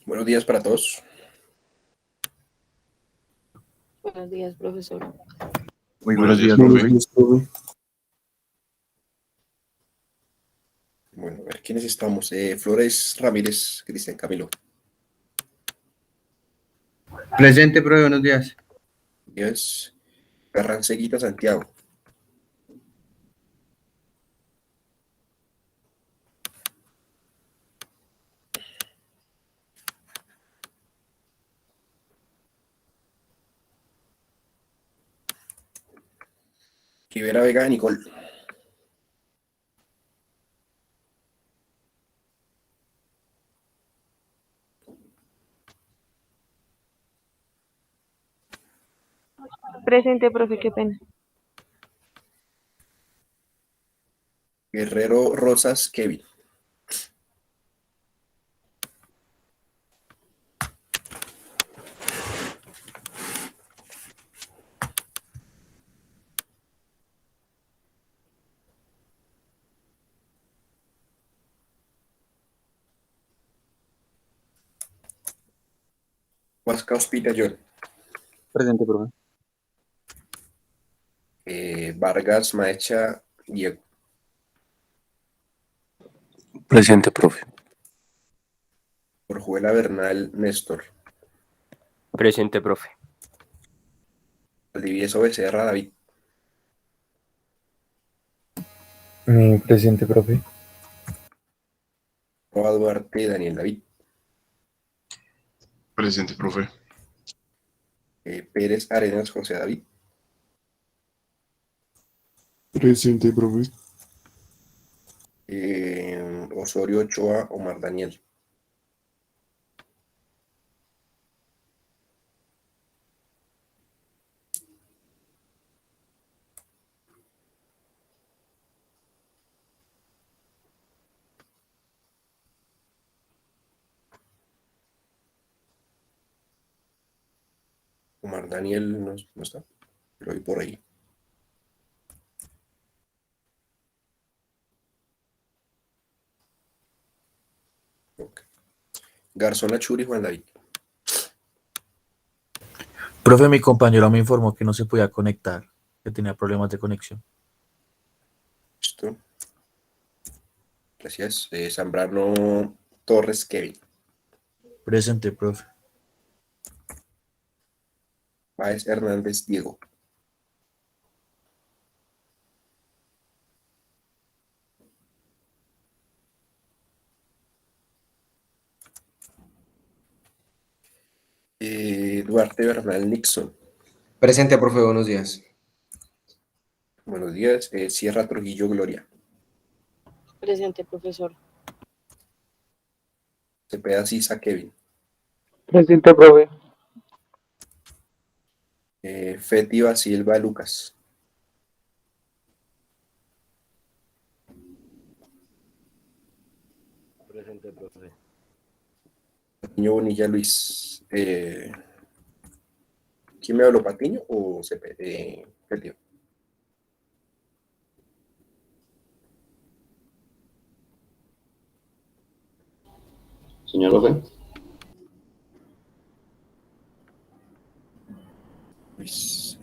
Buenos días para todos. Buenos días, profesor. Muy Buenos buenos días, días, profe. profe. Bueno, a ver quiénes estamos. Flores Ramírez, Cristian Camilo. Presente, profe, buenos días. Díaz Carranceguita Santiago. Rivera Vega Nicole. Presente, profe, qué pena. Guerrero Rosas Kevin. Huasca Ospina John. Presente, profe. Vargas Maecha Diego. Presente, profe. Orjuela Bernal Néstor. Presente, profe. Valdivieso Becerra David. Presente, profe. Roa Duarte Daniel David. Presente, profe. Pérez Arenas José David. Presente, profe. Osorio Ochoa Omar Daniel. Omar Daniel no está. Lo vi por ahí. Okay. Garzón Achuri Juan David. Profe, mi compañero me informó que no se podía conectar, que tenía problemas de conexión. Listo. Gracias. Zambrano Torres Kevin. Presente, profe. Páez Hernández Diego. Duarte Bernal Nixon. Presente, profe, buenos días. Buenos días. Sierra Trujillo Gloria. Presente, profesor. Cepeda Sisa Kevin. Presente, profe. Feti Silva Lucas. Presente, profe. Patiño Bonilla Luis. ¿Quién me habló, Patiño o Feti? Señor profe. Luis.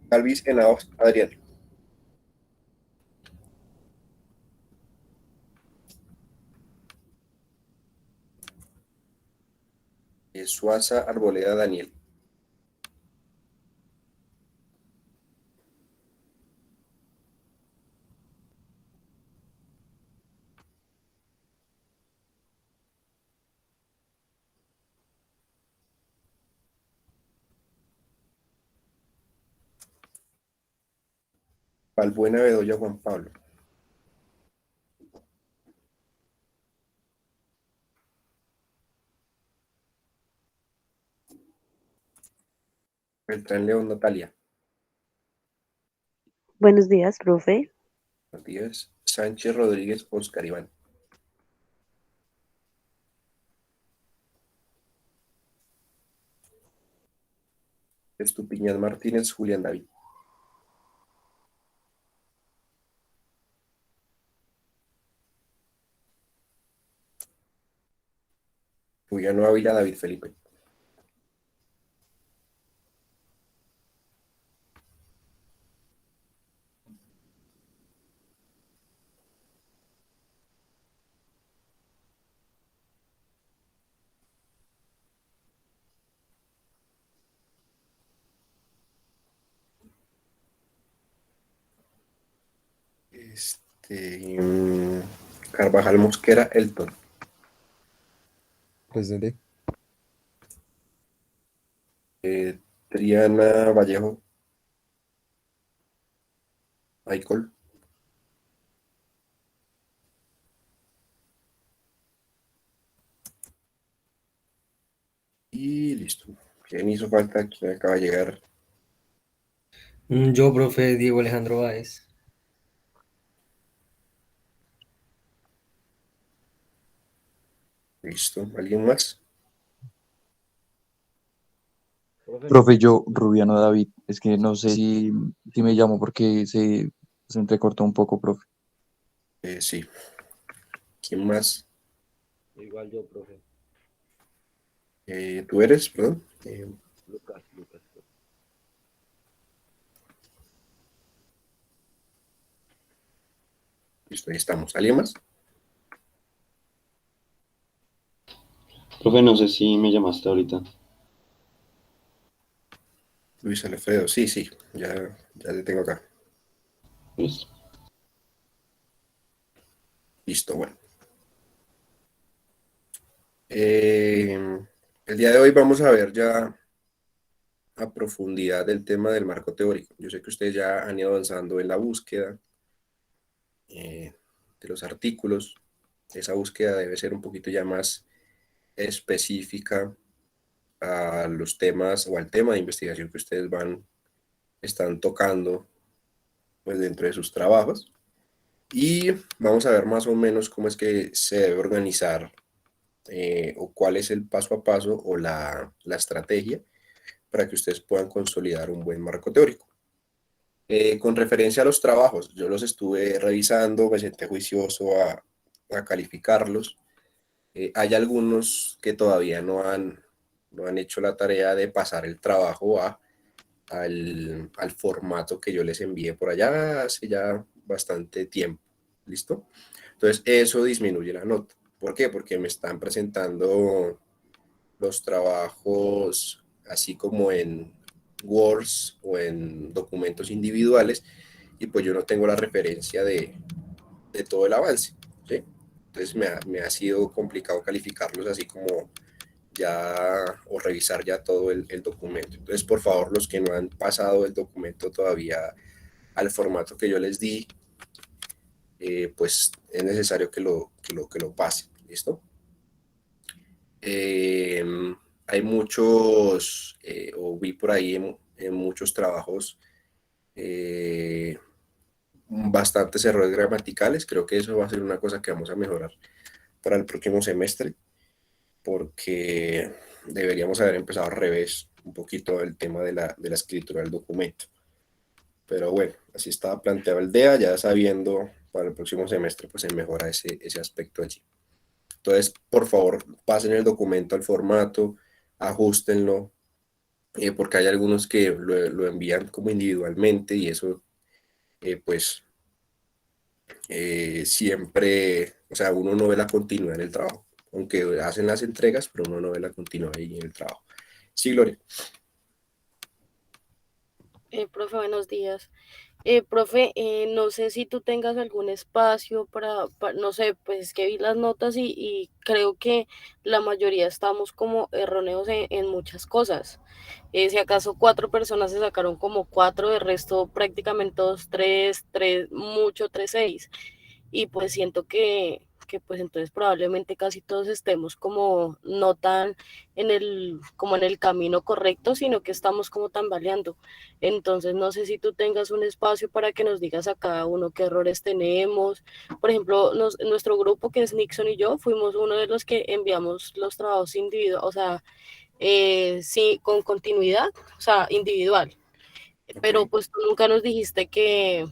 Galvis Henados Adrián. Suaza Arboleda Daniel. Balbuena Bedoya Juan Pablo. Beltrán León Natalia. Buenos días, profe. Buenos días. Sánchez Rodríguez Oscar Iván. Estupiñán Martínez Julián David. Juliano Ávila, David Felipe. Carvajal Mosquera, Elton. Presente. Triana Vallejo, Michael. Y listo. ¿Quién hizo falta? ¿Quién acaba de llegar? Yo, profe, Diego Alejandro Báez. Listo. ¿Alguien más? Profe, yo, Rubiano David. Es que no sé si me llamo porque se entrecortó un poco, profe. Sí. ¿Quién más? Igual yo, profe. ¿Tú eres? Perdón. Lucas. Listo, ahí estamos. ¿Alguien más? Profe, no sé si me llamaste ahorita. Luis Alfredo. Sí, ya te tengo acá. Listo. Listo, bueno. El día de hoy vamos a ver ya a profundidad el tema del marco teórico. Yo sé que ustedes ya han ido avanzando en la búsqueda de los artículos. Esa búsqueda debe ser un poquito ya más específica a los temas o al tema de investigación que ustedes están tocando pues dentro de sus trabajos. Y vamos a ver más o menos cómo es que se debe organizar o cuál es el paso a paso o la estrategia para que ustedes puedan consolidar un buen marco teórico. Con referencia a los trabajos, yo los estuve revisando, me senté juicioso a calificarlos. Hay algunos que todavía no han hecho la tarea de pasar el trabajo al formato que yo les envié por allá hace ya bastante tiempo. ¿Listo? Entonces, eso disminuye la nota. ¿Por qué? Porque me están presentando los trabajos así como en Words o en documentos individuales y pues yo no tengo la referencia de todo el avance, ¿sí? Entonces me ha sido complicado calificarlos así como ya o revisar ya todo el documento. Entonces, por favor, los que no han pasado el documento todavía al formato que yo les di, pues es necesario que lo pasen, ¿listo? Hay muchos, o vi por ahí en muchos trabajos, bastantes errores gramaticales. Creo que eso va a ser una cosa que vamos a mejorar para el próximo semestre, porque deberíamos haber empezado al revés un poquito el tema de la escritura del documento. Pero bueno, así estaba planteado el DEA, ya sabiendo para el próximo semestre, pues se mejora ese aspecto allí. Entonces, por favor, pasen el documento al formato, ajustenlo, porque hay algunos que lo envían como individualmente y eso, pues, siempre, o sea, uno no ve la continuidad en el trabajo, aunque hacen las entregas, pero uno no ve la continuidad ahí en el trabajo. Sí, Gloria. Profe, buenos días. Profe, no sé si tú tengas algún espacio no sé, pues es que vi las notas y creo que la mayoría estamos como erróneos en muchas cosas. Si acaso 4 personas se sacaron como 4, de resto prácticamente todos 3, mucho 3, 6. Y pues siento que pues entonces probablemente casi todos estemos como no tan como en el camino correcto, sino que estamos como tambaleando. Entonces no sé si tú tengas un espacio para que nos digas a cada uno qué errores tenemos. Por ejemplo, nuestro grupo, que es Nixon y yo, fuimos uno de los que enviamos los trabajos individuales, o sea, sí, con continuidad, o sea, individual. Pero pues tú nunca nos dijiste que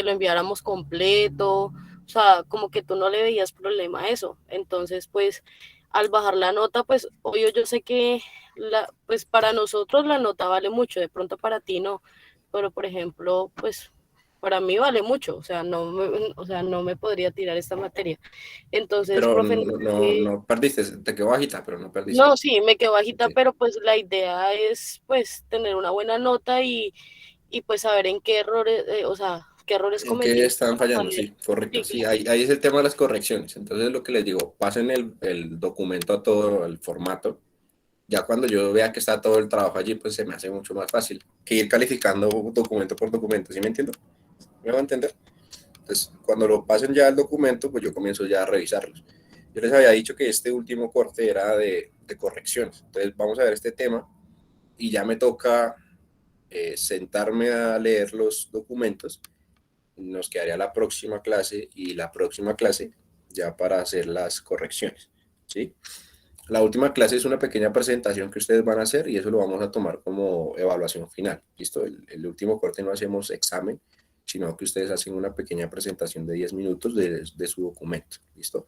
lo enviáramos completo, o sea, como que tú no le veías problema a eso. Entonces, pues al bajar la nota, pues obvio yo sé que pues para nosotros la nota vale mucho, de pronto para ti no, pero por ejemplo, pues para mí vale mucho, o sea, o sea, no me podría tirar esta materia. Entonces, Pero profe, no perdiste, te quedó bajita, pero no perdiste. no, sí, me quedo Ok. bajita, pero pues la idea es pues tener una buena nota y pues saber en qué errores, o sea, qué errores ¿En qué cometí están para fallando? saber. Sí, correcto. Sí, Sí, claro. ahí es el tema de las correcciones. Entonces, lo que les digo, pasen el documento a todo el formato. Ya cuando yo vea que está todo el trabajo allí, pues se me hace mucho más fácil que ir calificando documento por documento. ¿Sí me entiendo? ¿Me va a entender? Entonces, cuando lo pasen ya el documento, pues yo comienzo ya a revisarlos. Yo les había dicho que este último corte era de correcciones. Entonces, vamos a ver este tema y ya me toca sentarme a leer los documentos. Nos quedaría la próxima clase y la próxima clase ya para hacer las correcciones, ¿sí? La última clase es una pequeña presentación que ustedes van a hacer y eso lo vamos a tomar como evaluación final, ¿listo? El último corte no hacemos examen, sino que ustedes hacen una pequeña presentación de 10 minutos de su documento, ¿listo?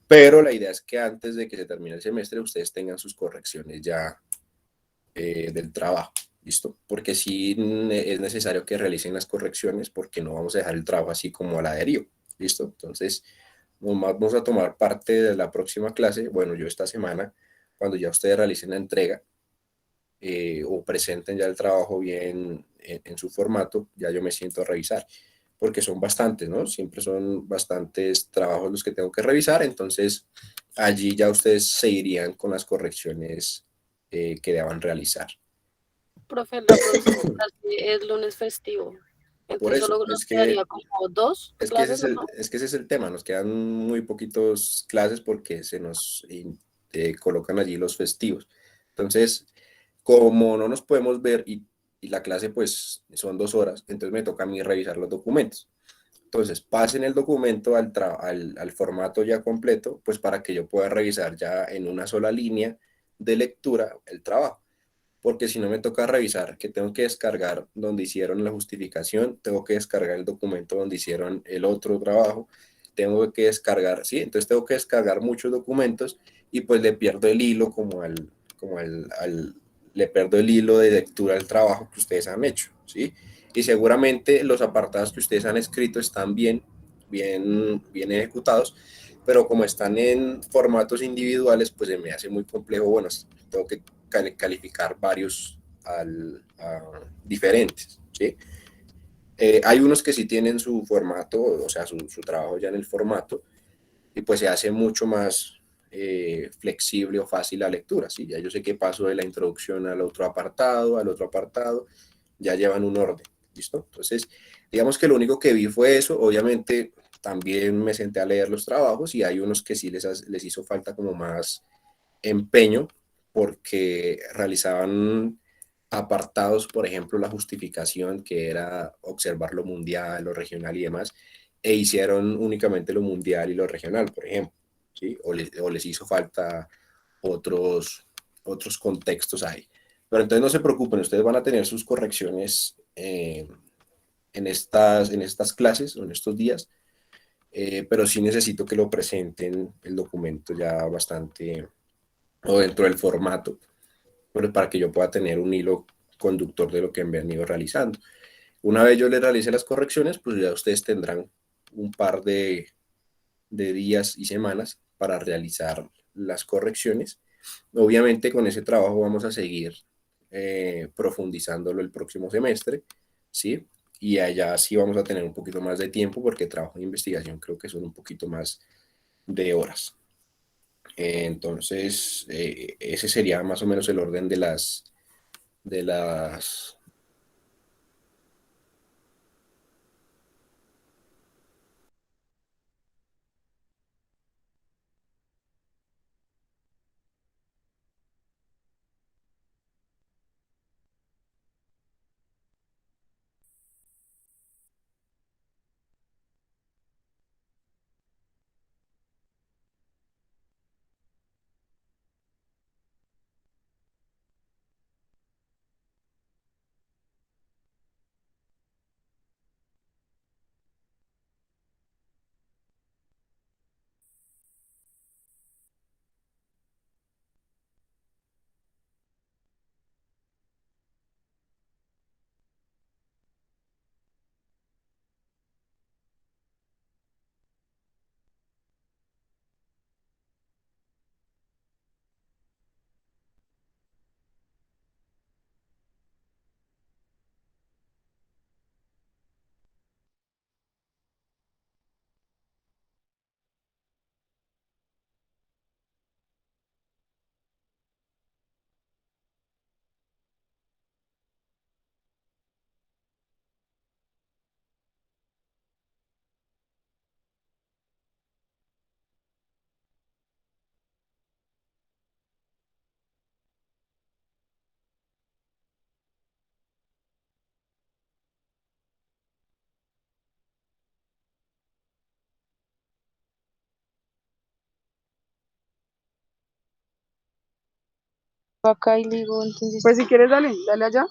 Pero la idea es que antes de que se termine el semestre ustedes tengan sus correcciones ya del trabajo, ¿listo? Porque sí es necesario que realicen las correcciones porque no vamos a dejar el trabajo así como a la deriva, ¿listo? Entonces, vamos a tomar parte de la próxima clase, bueno, yo esta semana, cuando ya ustedes realicen la entrega o presenten ya el trabajo bien en su formato, ya yo me siento a revisar, porque son bastantes, ¿no? Siempre son bastantes trabajos los que tengo que revisar, entonces allí ya ustedes se irían con las correcciones que deban realizar. Profe, la próxima clase es lunes festivo, Por entonces eso, solo nos quedaría como dos clases, ¿no? es que ese es el tema, nos quedan muy poquitos clases porque se nos colocan allí los festivos. Entonces, como no nos podemos ver y la clase pues son 2 horas, entonces me toca a mí revisar los documentos. Entonces, pasen el documento al formato ya completo, pues para que yo pueda revisar ya en una sola línea de lectura el trabajo. Porque si no me toca revisar que tengo que descargar donde hicieron la justificación, tengo que descargar el documento donde hicieron el otro trabajo, tengo que descargar, sí, entonces tengo que descargar muchos documentos y pues le pierdo el hilo le pierdo el hilo de lectura del trabajo que ustedes han hecho, ¿sí? Y seguramente los apartados que ustedes han escrito están bien ejecutados, pero como están en formatos individuales, pues se me hace muy complejo, bueno, tengo que calificar varios diferentes, ¿sí? Hay unos que sí tienen su formato, o sea, su trabajo ya en el formato, y pues se hace mucho más flexible o fácil la lectura, ¿sí? Ya yo sé que paso de la introducción al otro apartado, ya llevan un orden, ¿listo? Entonces, digamos que lo único que vi fue eso, obviamente también me senté a leer los trabajos y hay unos que sí les hizo falta como más empeño porque realizaban apartados, por ejemplo, la justificación que era observar lo mundial, lo regional y demás, e hicieron únicamente lo mundial y lo regional, por ejemplo, ¿sí? O les hizo falta otros contextos ahí. Pero entonces no se preocupen, ustedes van a tener sus correcciones en estas clases o en estos días, pero sí necesito que lo presenten el documento ya bastante o dentro del formato, pero para que yo pueda tener un hilo conductor de lo que han venido realizando. Una vez yo les realice las correcciones, pues ya ustedes tendrán un par de días y semanas para realizar las correcciones. Obviamente con ese trabajo vamos a seguir profundizándolo el próximo semestre, ¿sí? Y allá sí vamos a tener un poquito más de tiempo porque trabajo de investigación creo que son un poquito más de horas. Entonces, ese sería más o menos el orden de las acá y le digo, entonces, Pues si quieres, dale, dale allá.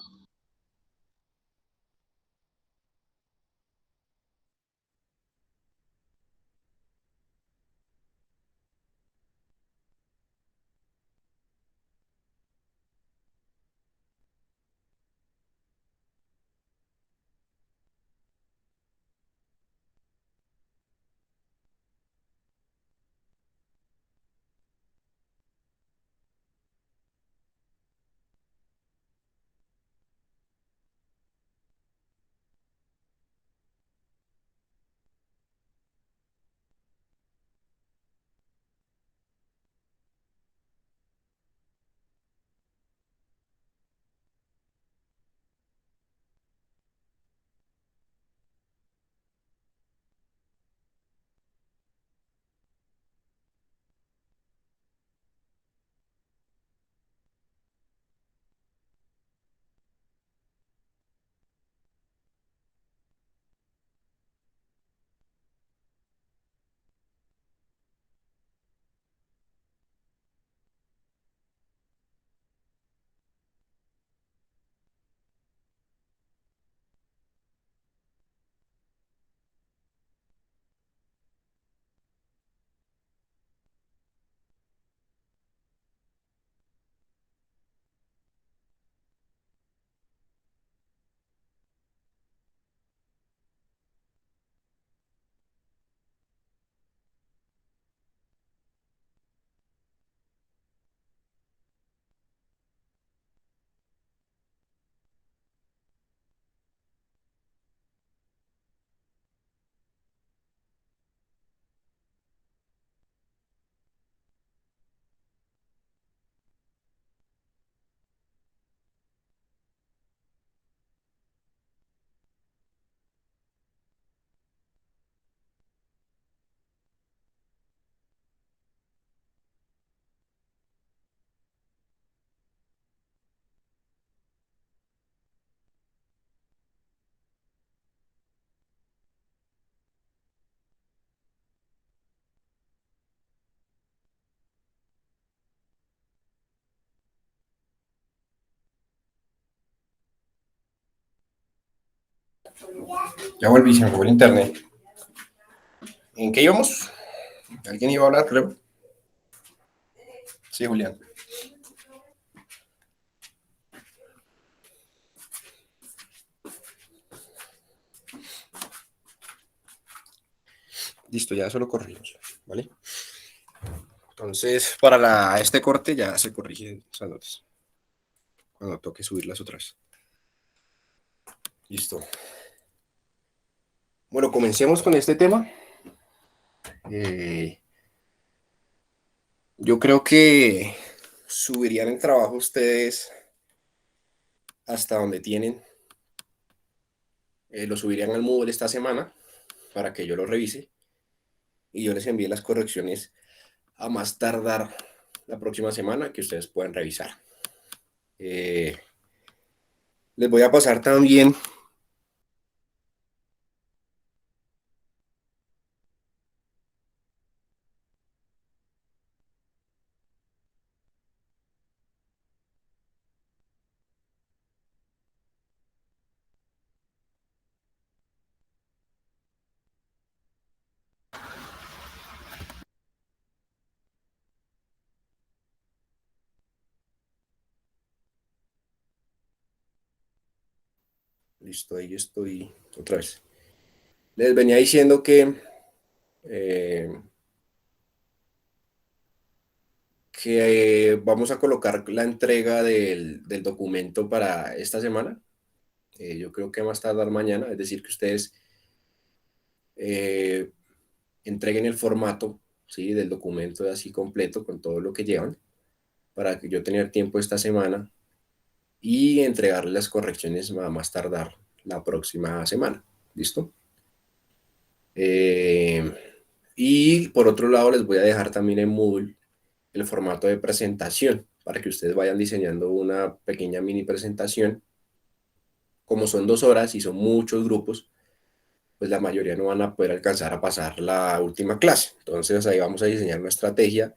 Ya volví, se me fue el internet. ¿En qué íbamos? ¿Alguien iba a hablar, creo? Sí, Julián. Listo, ya solo corrimos, ¿vale? Entonces, para este corte ya se corrigen esas notas. Cuando toque subirlas otra vez. Listo. Bueno, comencemos con este tema. Yo creo que subirían el trabajo ustedes hasta donde tienen. Lo subirían al Moodle esta semana para que yo lo revise y yo les envíe las correcciones a más tardar la próxima semana que ustedes puedan revisar. Les voy a pasar también listo, ahí estoy otra vez. Les venía diciendo que vamos a colocar la entrega del documento para esta semana. Yo creo que más tardar mañana, es decir, que ustedes entreguen el formato, ¿sí?, del documento así completo con todo lo que llevan para que yo tenga tiempo esta semana y entregarles las correcciones a más tardar la próxima semana. ¿Listo? Y por otro lado les voy a dejar también en Moodle el formato de presentación para que ustedes vayan diseñando una pequeña mini presentación. Como son 2 horas y son muchos grupos, pues la mayoría no van a poder alcanzar a pasar la última clase. Entonces ahí vamos a diseñar una estrategia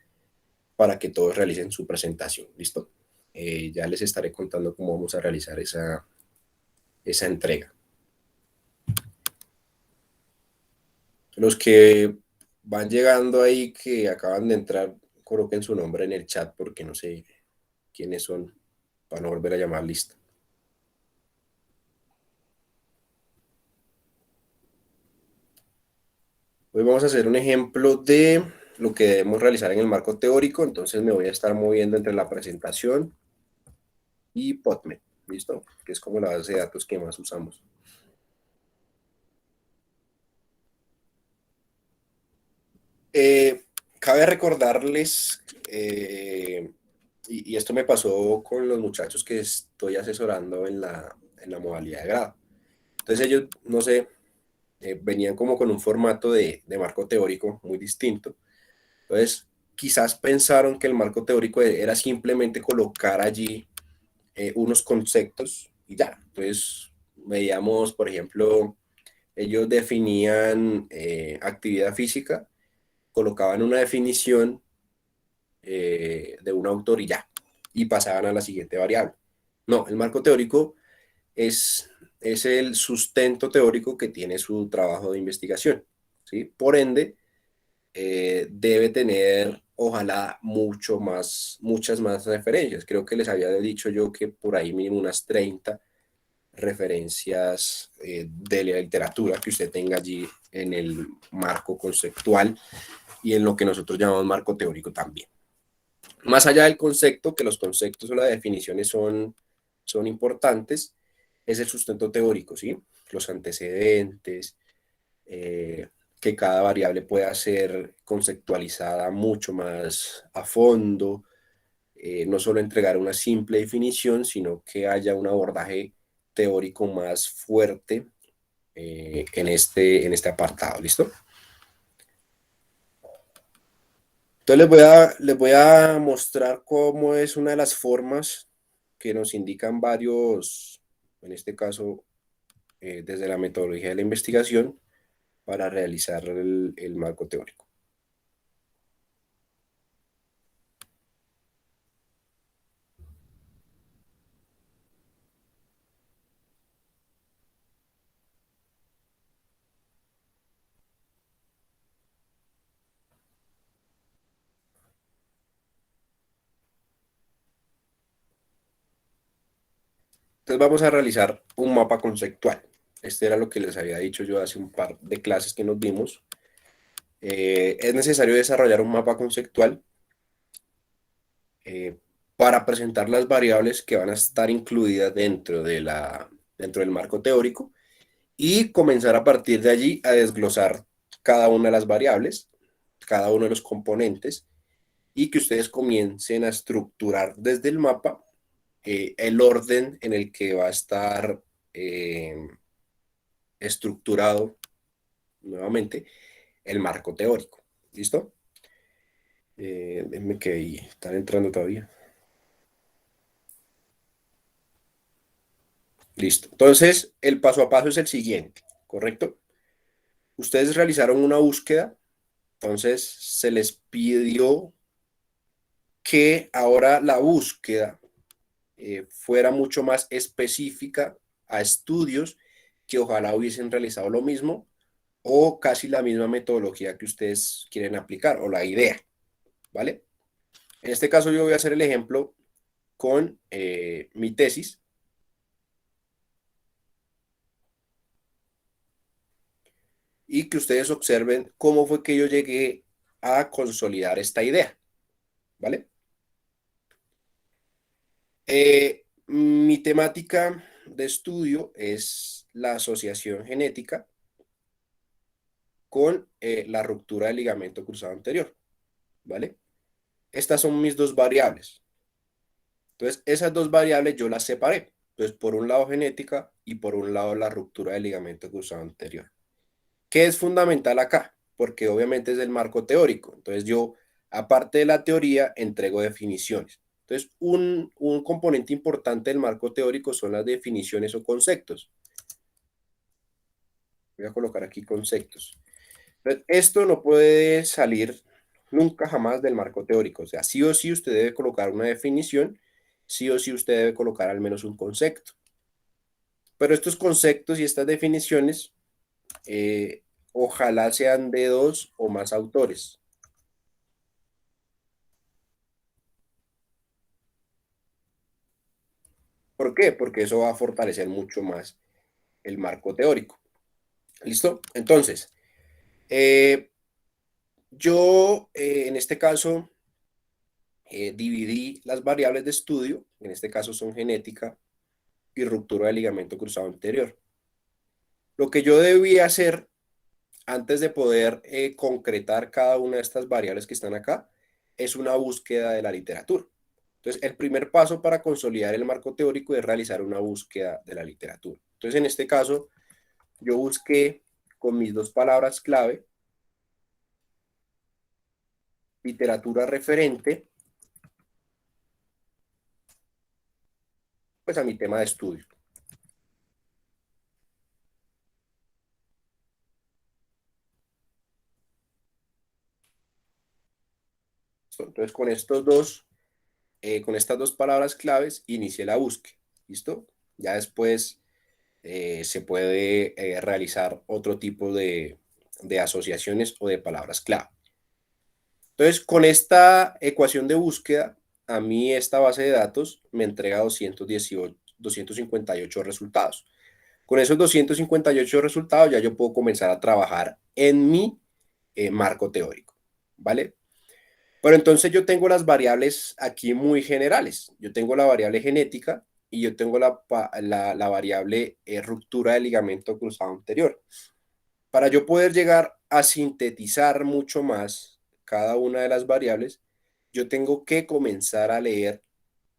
para que todos realicen su presentación. ¿Listo? Ya les estaré contando cómo vamos a realizar esa entrega. Los que van llegando ahí, que acaban de entrar, coloquen su nombre en el chat porque no sé quiénes son, para no volver a llamar lista. Hoy vamos a hacer un ejemplo de lo que debemos realizar en el marco teórico, entonces me voy a estar moviendo entre la presentación y PodMed, ¿listo? Que es como la base de datos que más usamos. Cabe recordarles, y esto me pasó con los muchachos que estoy asesorando en la modalidad de grado. Entonces ellos, no sé, venían como con un formato de marco teórico muy distinto. Entonces, quizás pensaron que el marco teórico era simplemente colocar allí unos conceptos y ya. Entonces, veíamos, por ejemplo, ellos definían actividad física, colocaban una definición de un autor y ya, y pasaban a la siguiente variable. No, el marco teórico es el sustento teórico que tiene su trabajo de investigación, ¿sí? Por ende, debe tener, ojalá, muchas más referencias. Creo que les había dicho yo que por ahí mínimo unas 30 referencias de la literatura que usted tenga allí en el marco conceptual y en lo que nosotros llamamos marco teórico también. Más allá del concepto, que los conceptos o las definiciones son importantes, es el sustento teórico, ¿sí? Los antecedentes, que cada variable pueda ser conceptualizada mucho más a fondo, no solo entregar una simple definición, sino que haya un abordaje teórico más fuerte en este apartado, ¿listo? Entonces les voy a mostrar cómo es una de las formas que nos indican varios, en este caso, desde la metodología de la investigación, para realizar el marco teórico. Entonces vamos a realizar un mapa conceptual. Este era lo que les había dicho yo hace un par de clases que nos vimos. Es necesario desarrollar un mapa conceptual para presentar las variables que van a estar incluidas dentro del marco teórico y comenzar a partir de allí a desglosar cada una de las variables, cada uno de los componentes, y que ustedes comiencen a estructurar desde el mapa el orden en el que va a estar estructurado nuevamente el marco teórico. ¿Listo? Déjenme que ahí están entrando todavía. Listo. Entonces, el paso a paso es el siguiente, ¿correcto? Ustedes realizaron una búsqueda, entonces se les pidió que ahora la búsqueda fuera mucho más específica a estudios que ojalá hubiesen realizado lo mismo o casi la misma metodología que ustedes quieren aplicar o la idea, ¿vale? En este caso yo voy a hacer el ejemplo con mi tesis. Y que ustedes observen cómo fue que yo llegué a consolidar esta idea, ¿vale? Mi temática de estudio es la asociación genética con la ruptura del ligamento cruzado anterior, ¿vale? Estas son mis dos variables. Entonces, esas dos variables yo las separé. Entonces, por un lado genética y por un lado la ruptura del ligamento cruzado anterior. ¿Qué es fundamental acá? Porque obviamente es el marco teórico. Entonces yo, aparte de la teoría, entrego definiciones. Entonces, un componente importante del marco teórico son las definiciones o conceptos. Voy a colocar aquí conceptos. Entonces, esto no puede salir nunca jamás del marco teórico. O sea, sí o sí usted debe colocar una definición sí o sí usted debe colocar al menos un concepto. Pero estos conceptos y estas definiciones, ojalá sean de 2 o más autores. ¿Por qué? Porque eso va a fortalecer mucho más el marco teórico. ¿Listo? Entonces, yo en este caso dividí las variables de estudio, en este caso son genética y ruptura del ligamento cruzado anterior. Lo que yo debí hacer antes de poder concretar cada una de estas variables que están acá es una búsqueda de la literatura. Entonces, el primer paso para consolidar el marco teórico es realizar una búsqueda de la literatura. Entonces, en este caso, yo busqué con mis 2 palabras clave literatura referente pues a mi tema de estudio. Entonces, con estas 2 palabras claves, inicié la búsqueda. ¿Listo? Ya después se puede realizar otro tipo de asociaciones o de palabras clave. Entonces, con esta ecuación de búsqueda, a mí esta base de datos me entrega 258 resultados. Con esos 258 resultados ya yo puedo comenzar a trabajar en mi marco teórico, ¿vale? Pero entonces yo tengo las variables aquí muy generales. Yo tengo la variable genética y yo tengo la variable ruptura del ligamento cruzado anterior. Para yo poder llegar a sintetizar mucho más cada una de las variables, yo tengo que comenzar a leer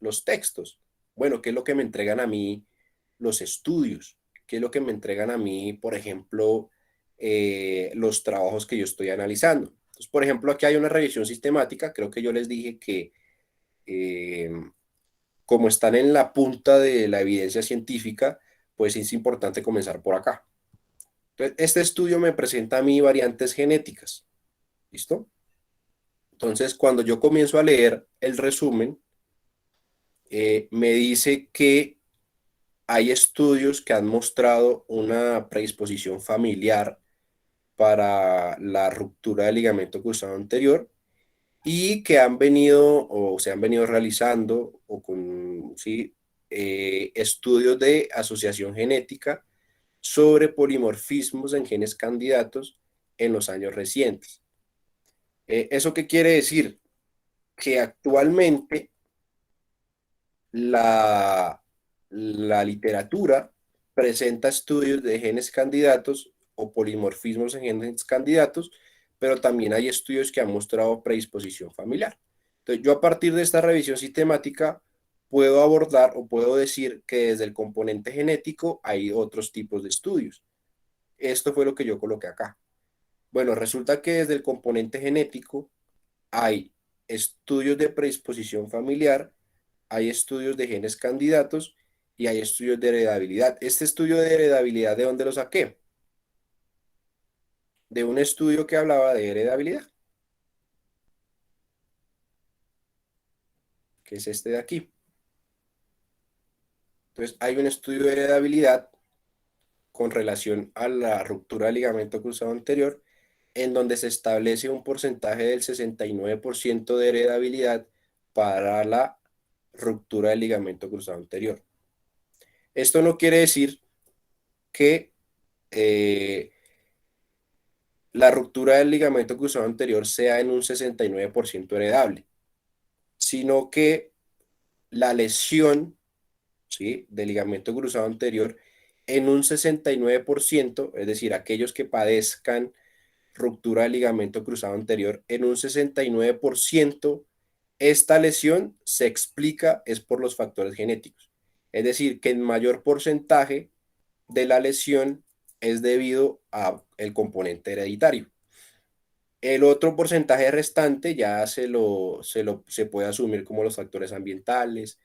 los textos. Bueno, ¿qué es lo que me entregan a mí los estudios? ¿Qué es lo que me entregan a mí, por ejemplo, los trabajos que yo estoy analizando? Entonces, por ejemplo, aquí hay una revisión sistemática. Creo que yo les dije que como están en la punta de la evidencia científica, pues es importante comenzar por acá. Entonces, este estudio me presenta a mí variantes genéticas. ¿Listo? Entonces, cuando yo comienzo a leer el resumen, me dice que hay estudios que han mostrado una predisposición familiar para la ruptura del ligamento cruzado anterior y que han venido o se han venido realizando o con ¿sí? Estudios de asociación genética sobre polimorfismos en genes candidatos en los años recientes. ¿Eso qué quiere decir? Que actualmente la literatura presenta estudios de genes candidatos o polimorfismos en genes candidatos, pero también hay estudios que han mostrado predisposición familiar. Entonces, yo a partir de esta revisión sistemática puedo abordar o puedo decir que desde el componente genético hay otros tipos de estudios. Esto fue lo que yo coloqué acá. Bueno, resulta que desde el componente genético hay estudios de predisposición familiar, hay estudios de genes candidatos y hay estudios de heredabilidad. Este estudio de heredabilidad, ¿de dónde lo saqué? De un estudio que hablaba de heredabilidad, que es este de aquí. Entonces, hay un estudio de heredabilidad con relación a la ruptura del ligamento cruzado anterior, en donde se establece un porcentaje del 69% de heredabilidad para la ruptura del ligamento cruzado anterior. Esto no quiere decir que la ruptura del ligamento cruzado anterior sea en un 69% heredable, sino que la lesión, ¿sí?, del ligamento cruzado anterior en un 69%, es decir, aquellos que padezcan ruptura del ligamento cruzado anterior, en un 69%, esta lesión se explica es por los factores genéticos. Es decir, que en mayor porcentaje de la lesión es debido al componente hereditario. El otro porcentaje restante ya se puede asumir como los factores ambientales,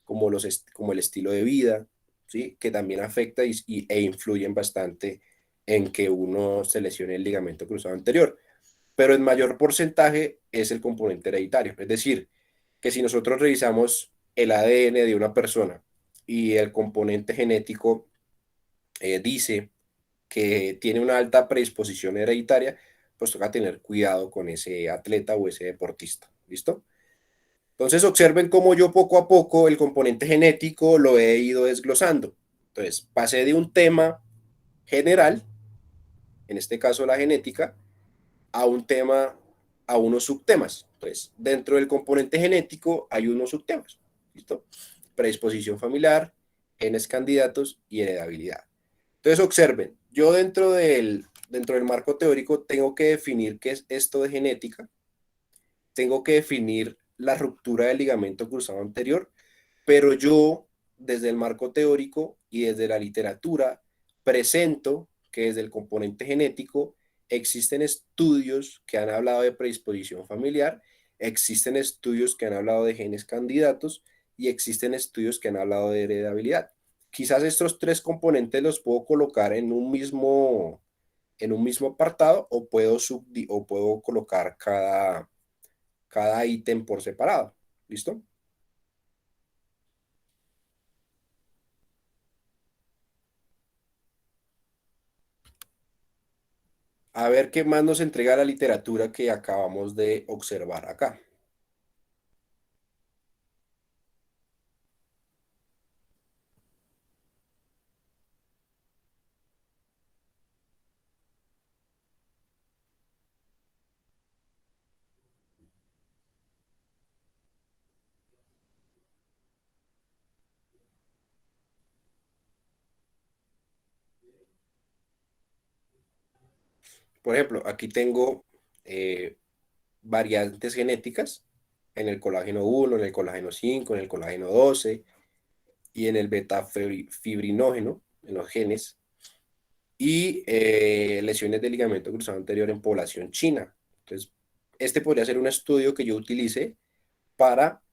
como el estilo de vida, ¿sí?, que también afecta e influyen bastante en que uno se lesione el ligamento cruzado anterior. Pero en mayor porcentaje es el componente hereditario. Es decir, que si nosotros revisamos el ADN de una persona y el componente genético dice que tiene una alta predisposición hereditaria, pues toca tener cuidado con ese atleta o ese deportista. ¿Listo? Entonces observen cómo yo poco a poco el componente genético lo he ido desglosando. Entonces pasé de un tema general, en este caso la genética, a un tema, a unos subtemas. Entonces, dentro del componente genético hay unos subtemas. ¿Listo? Predisposición familiar, genes candidatos y heredabilidad. Entonces, observen, yo dentro del marco teórico tengo que definir qué es esto de genética, tengo que definir la ruptura del ligamento cruzado anterior, pero yo, desde el marco teórico y desde la literatura, presento que desde el componente genético existen estudios que han hablado de predisposición familiar, existen estudios que han hablado de genes candidatos y existen estudios que han hablado de heredabilidad. Quizás estos tres componentes los puedo colocar en un mismo apartado o puedo colocar cada ítem por separado. ¿Listo? A ver qué más nos entrega la literatura que acabamos de observar acá. Por ejemplo, aquí tengo variantes genéticas en el colágeno 1, en el colágeno 5, en el colágeno 12 y en el beta fibrinógeno, en los genes, y lesiones de ligamento cruzado anterior en población china. Entonces, este podría ser un estudio que yo utilice para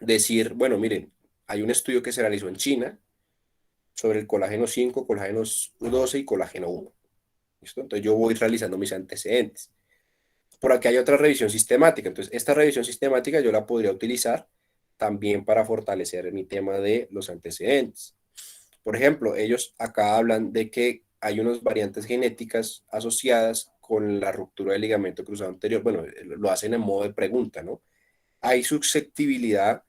decir, bueno, miren, hay un estudio que se realizó en China sobre el colágeno 5, colágeno 12 y colágeno 1. ¿Listo? Entonces yo voy realizando mis antecedentes. Por aquí hay otra revisión sistemática. Entonces, esta revisión sistemática yo la podría utilizar también para fortalecer mi tema de los antecedentes. Por ejemplo, ellos acá hablan de que hay unas variantes genéticas asociadas con la ruptura del ligamento cruzado anterior. Bueno, lo hacen en modo de pregunta, ¿no? Hay susceptibilidad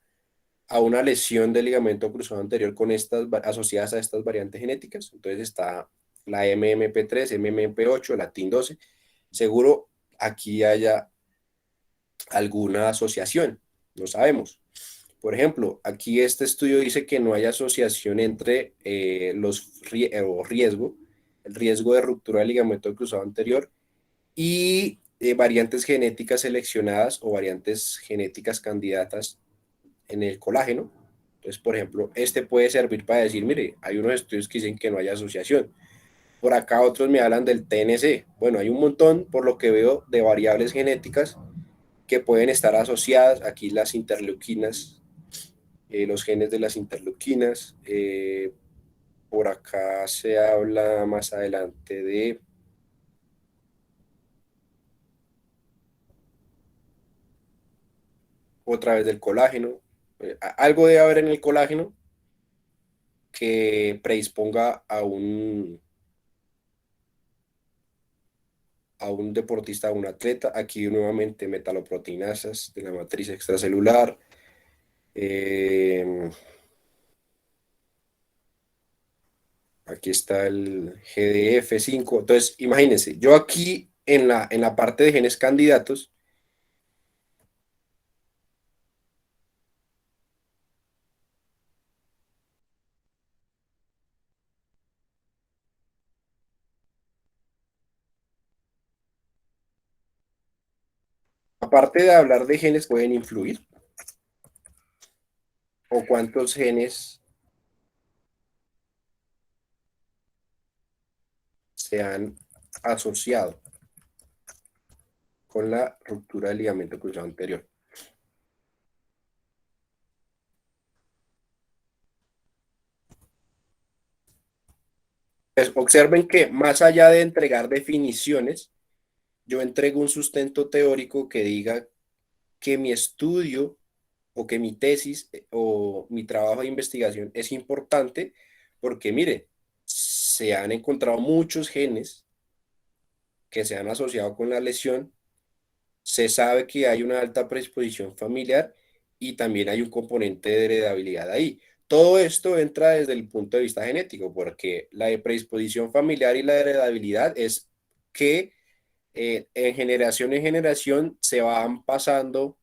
a una lesión del ligamento cruzado anterior con asociadas a estas variantes genéticas. Entonces está la MMP3, MMP8, la TIN12. Seguro aquí haya alguna asociación, no sabemos. Por ejemplo, aquí este estudio dice que no hay asociación entre el riesgo de ruptura del ligamento cruzado anterior y variantes genéticas seleccionadas o variantes genéticas candidatas en el colágeno. Entonces, por ejemplo, este puede servir para decir, mire, hay unos estudios que dicen que no hay asociación. Por acá otros me hablan del TNC. Bueno, hay un montón, por lo que veo, de variables genéticas que pueden estar asociadas. Aquí las interleuquinas, los genes de las interleuquinas. Por acá se habla más adelante de otra vez del colágeno. Algo debe haber en el colágeno que predisponga a un deportista, a un atleta. Aquí nuevamente metaloproteinasas de la matriz extracelular. Aquí está el GDF5. Entonces, imagínense, yo aquí en la parte de genes candidatos, aparte de hablar de genes, pueden influir. ¿O cuántos genes se han asociado con la ruptura del ligamento cruzado anterior? Pues observen que más allá de entregar definiciones, yo entrego un sustento teórico que diga que mi estudio o que mi tesis o mi trabajo de investigación es importante porque, mire, se han encontrado muchos genes que se han asociado con la lesión, se sabe que hay una alta predisposición familiar y también hay un componente de heredabilidad ahí. Todo esto entra desde el punto de vista genético, porque la de predisposición familiar y la heredabilidad es que en generación se van pasando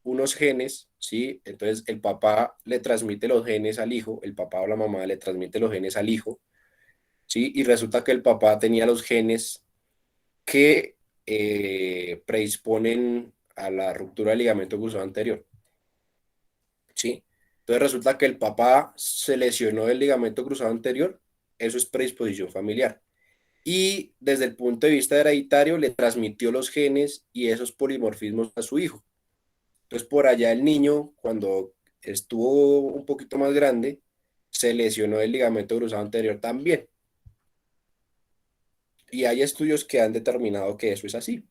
unos genes, ¿sí? Entonces el papá le transmite los genes al hijo, el papá o la mamá le transmite los genes al hijo, ¿sí? Y resulta que el papá tenía los genes que predisponen a la ruptura del ligamento cruzado anterior, ¿sí? Entonces resulta que el papá se lesionó el ligamento cruzado anterior, eso es predisposición familiar. Y desde el punto de vista hereditario le transmitió los genes y esos polimorfismos a su hijo. Entonces por allá el niño, cuando estuvo un poquito más grande, se lesionó el ligamento cruzado anterior también. Y hay estudios que han determinado que eso es así,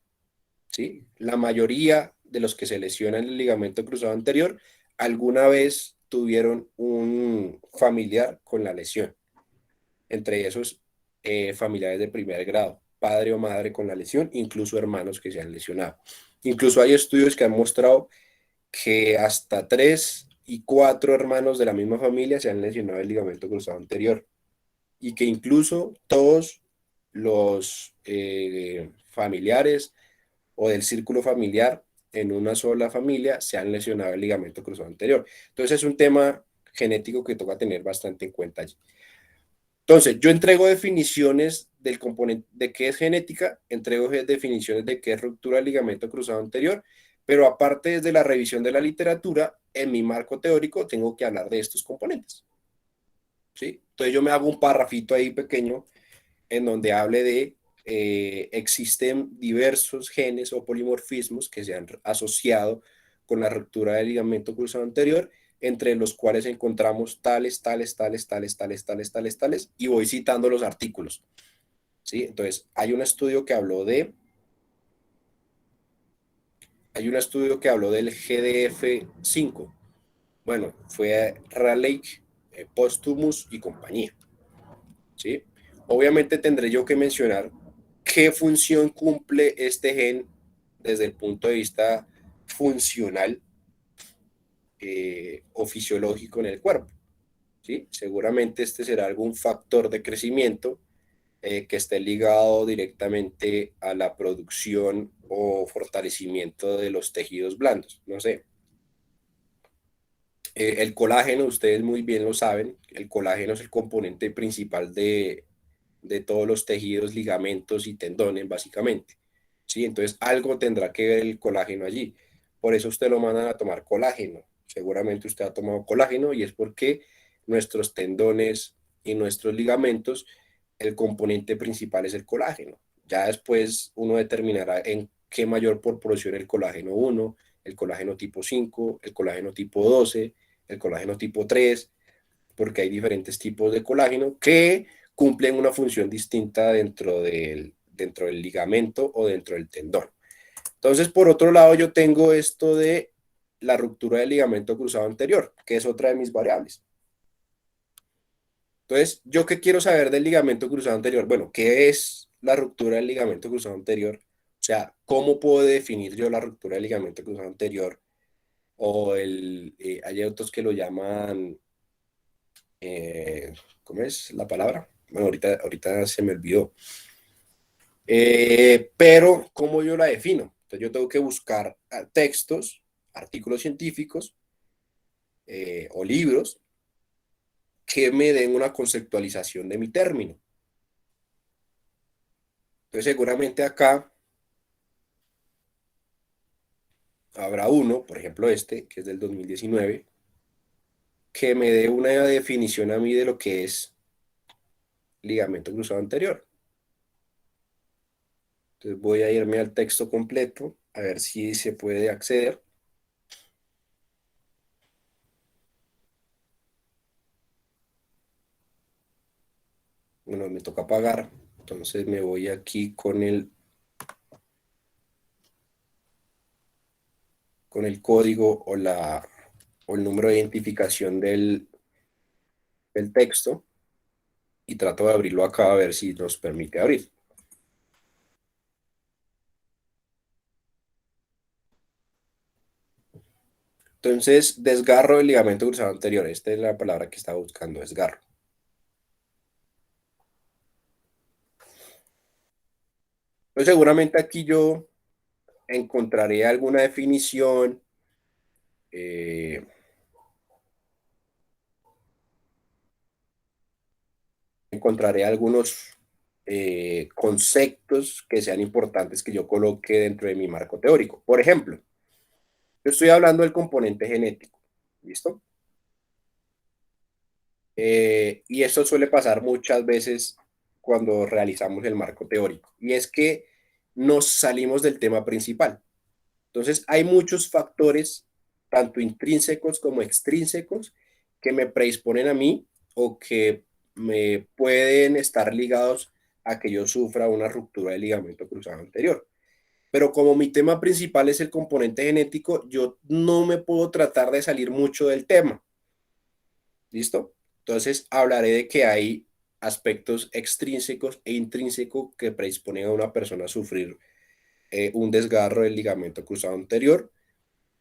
¿sí? La mayoría de los que se lesionan el ligamento cruzado anterior alguna vez tuvieron un familiar con la lesión. Entre esos familiares de primer grado, padre o madre con la lesión, incluso hermanos que se han lesionado. Incluso hay estudios que han mostrado que hasta 3 y 4 hermanos de la misma familia se han lesionado el ligamento cruzado anterior y que incluso todos los familiares o del círculo familiar en una sola familia se han lesionado el ligamento cruzado anterior. Entonces es un tema genético que toca tener bastante en cuenta allí. Entonces, yo entrego definiciones del componente de qué es genética, entrego definiciones de qué es ruptura del ligamento cruzado anterior, pero aparte desde la revisión de la literatura, en mi marco teórico tengo que hablar de estos componentes, ¿sí? Entonces yo me hago un parrafito ahí pequeño en donde hable de existen diversos genes o polimorfismos que se han asociado con la ruptura del ligamento cruzado anterior, entre los cuales encontramos tales, y voy citando los artículos, ¿sí? Entonces, hay un estudio que habló del GDF5. Bueno, fue Raleigh, Postumus y compañía, ¿sí? Obviamente tendré yo que mencionar qué función cumple este gen desde el punto de vista funcional o fisiológico en el cuerpo, ¿sí? Seguramente este será algún factor de crecimiento que esté ligado directamente a la producción o fortalecimiento de los tejidos blandos, no sé. El colágeno, ustedes muy bien lo saben, el colágeno es el componente principal de todos los tejidos, ligamentos y tendones, básicamente, ¿sí? Entonces, algo tendrá que ver el colágeno allí. Por eso usted lo mandan a tomar colágeno. Seguramente usted ha tomado colágeno y es porque nuestros tendones y nuestros ligamentos, el componente principal es el colágeno. Ya después uno determinará en qué mayor proporción el colágeno 1, el colágeno tipo 5, el colágeno tipo 12, el colágeno tipo 3, porque hay diferentes tipos de colágeno que cumplen una función distinta dentro del ligamento o dentro del tendón. Entonces, por otro lado, yo tengo esto de la ruptura del ligamento cruzado anterior, que es otra de mis variables. Entonces, ¿yo qué quiero saber del ligamento cruzado anterior? Bueno, ¿qué es la ruptura del ligamento cruzado anterior? O sea, ¿cómo puedo definir yo la ruptura del ligamento cruzado anterior? O hay otros que lo llaman, ¿cómo es la palabra? Bueno, ahorita se me olvidó. Pero, ¿cómo yo la defino? Entonces, yo tengo que buscar textos, artículos científicos o libros que me den una conceptualización de mi término. Entonces, seguramente acá habrá uno, por ejemplo este, que es del 2019, que me dé una definición a mí de lo que es ligamento cruzado anterior. Entonces voy a irme al texto completo, a ver si se puede acceder. Bueno, me toca apagar, entonces me voy aquí con el código o la o el número de identificación del texto y trato de abrirlo acá a ver si nos permite abrir. Entonces, desgarro del ligamento cruzado anterior. Esta es la palabra que estaba buscando, desgarro. Entonces, seguramente aquí yo encontraré alguna definición, encontraré algunos conceptos que sean importantes que yo coloque dentro de mi marco teórico. Por ejemplo, yo estoy hablando del componente genético, ¿listo? Y esto suele pasar muchas veces cuando realizamos el marco teórico, y es que nos salimos del tema principal. Entonces, hay muchos factores, tanto intrínsecos como extrínsecos, que me predisponen a mí o que me pueden estar ligados a que yo sufra una ruptura del ligamento cruzado anterior. Pero como mi tema principal es el componente genético, yo no me puedo tratar de salir mucho del tema. ¿Listo? Entonces, hablaré de que hay aspectos extrínsecos e intrínsecos que predisponen a una persona a sufrir un desgarro del ligamento cruzado anterior,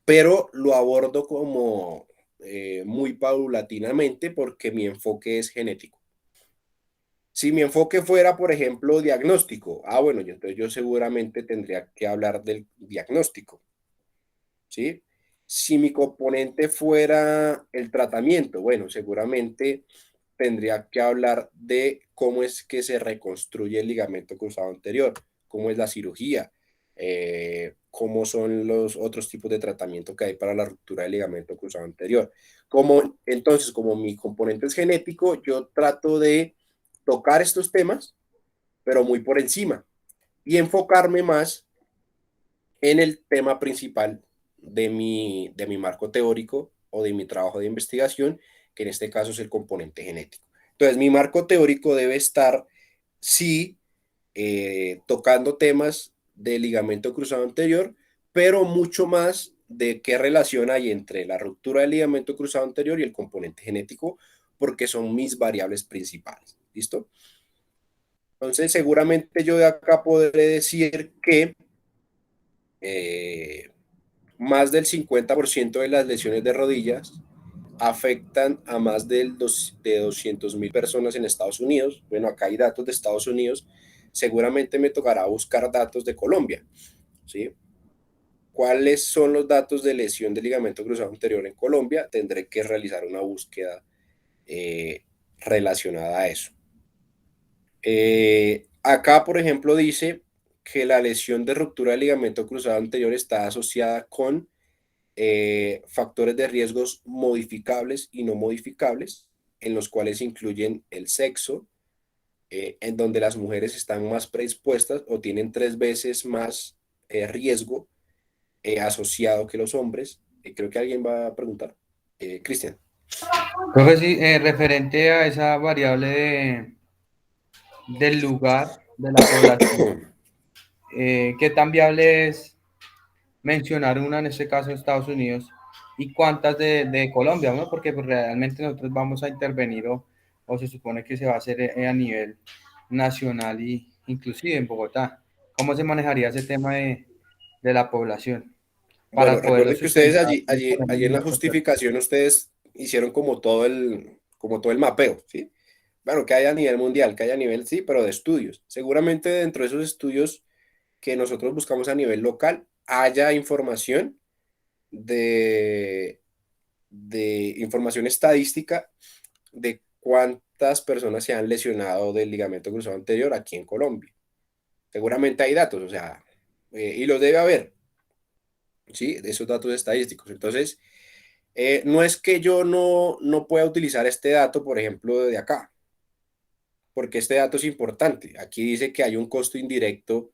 pero lo abordo como muy paulatinamente porque mi enfoque es genético. Si mi enfoque fuera, por ejemplo, diagnóstico, bueno, entonces yo seguramente tendría que hablar del diagnóstico, ¿sí? Si mi componente fuera el tratamiento, bueno, seguramente tendría que hablar de cómo es que se reconstruye el ligamento cruzado anterior, cómo es la cirugía, cómo son los otros tipos de tratamiento que hay para la ruptura del ligamento cruzado anterior. Entonces, como mi componente es genético, yo trato de tocar estos temas, pero muy por encima, y enfocarme más en el tema principal de mi marco teórico o de mi trabajo de investigación, que en este caso es el componente genético. Entonces, mi marco teórico debe estar, sí, tocando temas del ligamento cruzado anterior, pero mucho más de qué relación hay entre la ruptura del ligamento cruzado anterior y el componente genético, porque son mis variables principales. ¿Listo? Entonces, seguramente yo de acá podré decir que eh, más del 50% de las lesiones de rodillas afectan a más de 200.000 personas en Estados Unidos. Bueno, acá hay datos de Estados Unidos. Seguramente me tocará buscar datos de Colombia, ¿sí? ¿Cuáles son los datos de lesión de ligamento cruzado anterior en Colombia? Tendré que realizar una búsqueda relacionada a eso. Acá, por ejemplo, dice que la lesión de ruptura del ligamento cruzado anterior está asociada con factores de riesgos modificables y no modificables, en los cuales incluyen el sexo, en donde las mujeres están más predispuestas o tienen 3 veces más riesgo asociado que los hombres. Creo que alguien va a preguntar. Cristian. Profe, sí, referente a esa variable del lugar de la población, ¿qué tan viable es mencionar una, en este caso Estados Unidos, y cuántas de Colombia, ¿no? Porque pues, realmente nosotros vamos a intervenir o se supone que se va a hacer a nivel nacional y inclusive en Bogotá. ¿Cómo se manejaría ese tema de la población Bueno, para poderlo recuerden que ustedes sustentar? allí en la justificación ustedes hicieron como todo el mapeo, ¿sí? Bueno, que haya a nivel mundial, que haya a nivel, sí, pero de estudios. Seguramente dentro de esos estudios que nosotros buscamos a nivel local, haya información de información estadística de cuántas personas se han lesionado del ligamento cruzado anterior aquí en Colombia. Seguramente hay datos, o sea, y los debe haber, ¿sí? De esos datos estadísticos. Entonces, no es que yo no pueda utilizar este dato, por ejemplo, de acá, porque este dato es importante. Aquí dice que hay un costo indirecto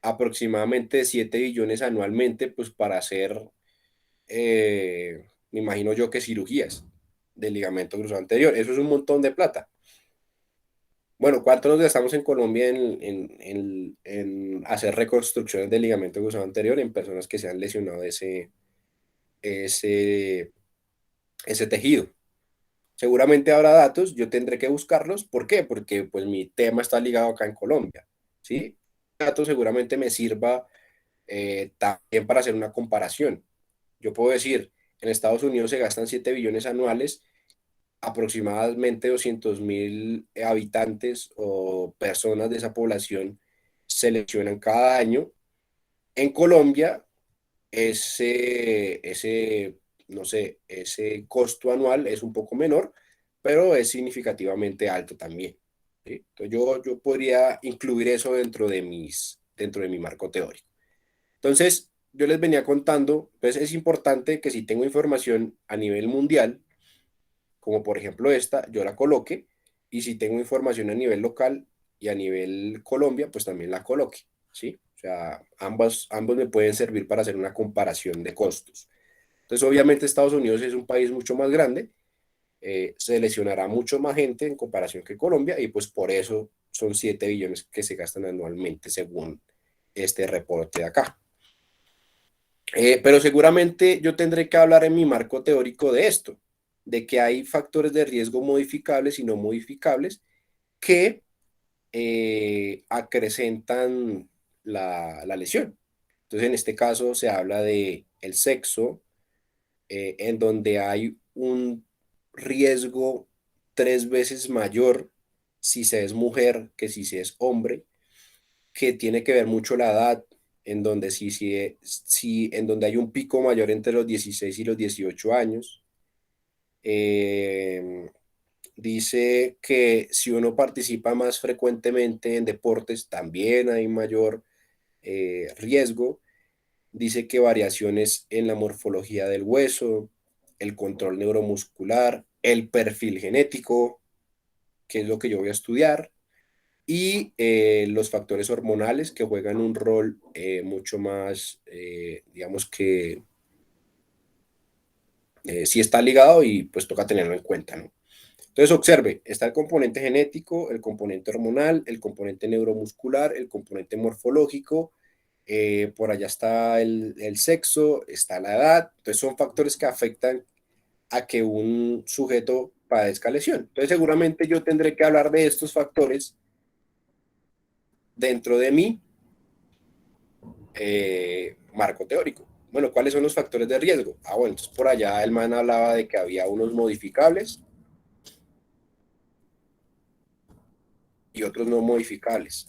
aproximadamente de 7 billones anualmente, pues para hacer, me imagino yo que cirugías del ligamento cruzado anterior. Eso es un montón de plata. Bueno, ¿cuánto nos gastamos en Colombia en hacer reconstrucciones del ligamento cruzado anterior en personas que se han lesionado ese ese tejido. Seguramente habrá datos, yo tendré que buscarlos. ¿Por qué? Porque pues mi tema está ligado acá en Colombia, ¿sí? Datos seguramente me sirva también para hacer una comparación. Yo puedo decir, en Estados Unidos se gastan 7 billones anuales, aproximadamente 200.000 habitantes o personas de esa población se lesionan cada año. En Colombia, no sé, ese costo anual es un poco menor, pero es significativamente alto también, ¿sí? Entonces yo podría incluir eso dentro de mi marco teórico. Entonces, yo les venía contando, pues es importante que si tengo información a nivel mundial, como por ejemplo esta, yo la coloque, y si tengo información a nivel local y a nivel Colombia, pues también la coloque, ¿sí? O sea, ambos me pueden servir para hacer una comparación de costos. Entonces, obviamente Estados Unidos es un país mucho más grande, se lesionará mucho más gente en comparación que Colombia, y pues por eso son 7 billones que se gastan anualmente según este reporte de acá. Pero seguramente yo tendré que hablar en mi marco teórico de esto, de que hay factores de riesgo modificables y no modificables que acrecentan la lesión. Entonces, en este caso se habla de el sexo, en donde hay un riesgo 3 veces mayor si se es mujer que si se es hombre, que tiene que ver mucho la edad, en donde en donde hay un pico mayor entre los 16 y los 18 años. Eh, Dice que si uno participa más frecuentemente en deportes, también hay mayor riesgo. Dice que variaciones en la morfología del hueso, el control neuromuscular, el perfil genético, que es lo que yo voy a estudiar, y los factores hormonales que juegan un rol mucho más, digamos que sí está ligado y pues toca tenerlo en cuenta, ¿no? Entonces observe, está el componente genético, el componente hormonal, el componente neuromuscular, el componente morfológico, por allá está el sexo, está la edad. Entonces son factores que afectan a que un sujeto padezca lesión. Entonces seguramente yo tendré que hablar de estos factores dentro de mi marco teórico. Bueno, ¿cuáles son los factores de riesgo? Bueno, entonces por allá el man hablaba de que había unos modificables y otros no modificables.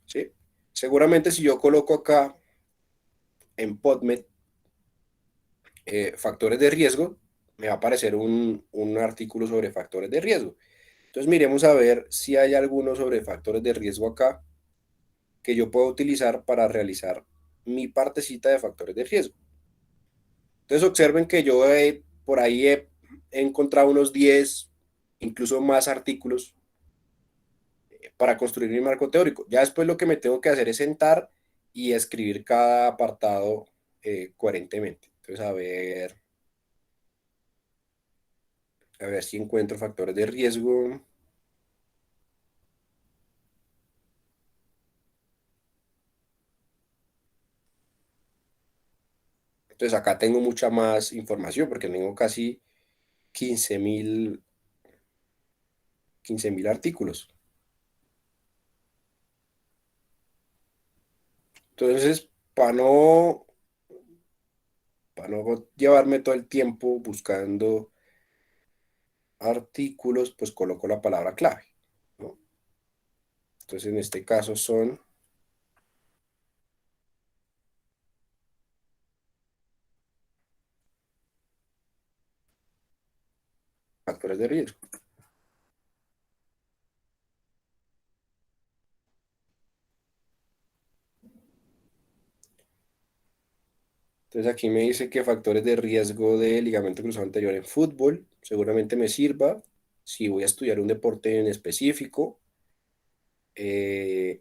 ¿Sí? Seguramente si yo coloco acá en PubMed factores de riesgo, me va a aparecer un artículo sobre factores de riesgo. Entonces miremos a ver si hay alguno sobre factores de riesgo acá que yo puedo utilizar para realizar mi partecita de factores de riesgo. Entonces observen que yo por ahí he encontrado unos 10, incluso más artículos para construir mi marco teórico. Ya después lo que me tengo que hacer es sentar y escribir cada apartado coherentemente. Entonces, a ver si encuentro factores de riesgo. Entonces acá tengo mucha más información porque tengo casi 15.000 artículos. Entonces, para no llevarme todo el tiempo buscando artículos, pues coloco la palabra clave, ¿no? Entonces, en este caso son factores de riesgo. Entonces aquí me dice que factores de riesgo de ligamento cruzado anterior en fútbol, seguramente me sirva si voy a estudiar un deporte en específico.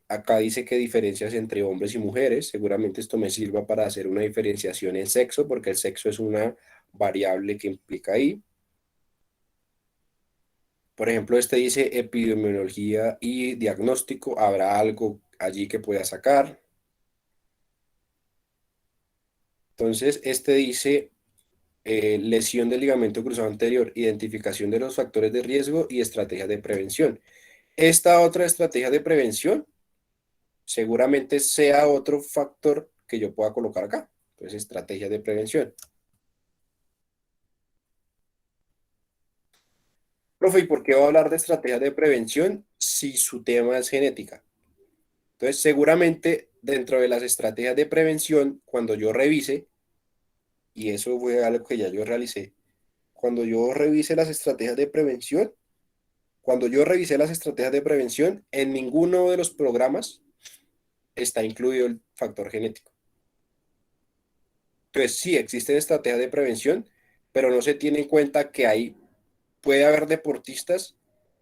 Acá dice que diferencias entre hombres y mujeres, seguramente esto me sirva para hacer una diferenciación en sexo, porque el sexo es una variable que implica ahí. Por ejemplo, este dice epidemiología y diagnóstico, habrá algo allí que pueda sacar. Entonces, este dice lesión del ligamento cruzado anterior, identificación de los factores de riesgo y estrategias de prevención. Esta otra estrategia de prevención seguramente sea otro factor que yo pueda colocar acá. Entonces, estrategia de prevención. Profe, ¿y por qué va a hablar de estrategias de prevención si su tema es genética? Entonces, seguramente dentro de las estrategias de prevención, cuando yo revise, y eso fue algo que ya yo realicé, cuando yo revise las estrategias de prevención, cuando yo revisé las estrategias de prevención, en ninguno de los programas está incluido el factor genético. Entonces, sí, existen estrategias de prevención, pero no se tiene en cuenta que puede haber deportistas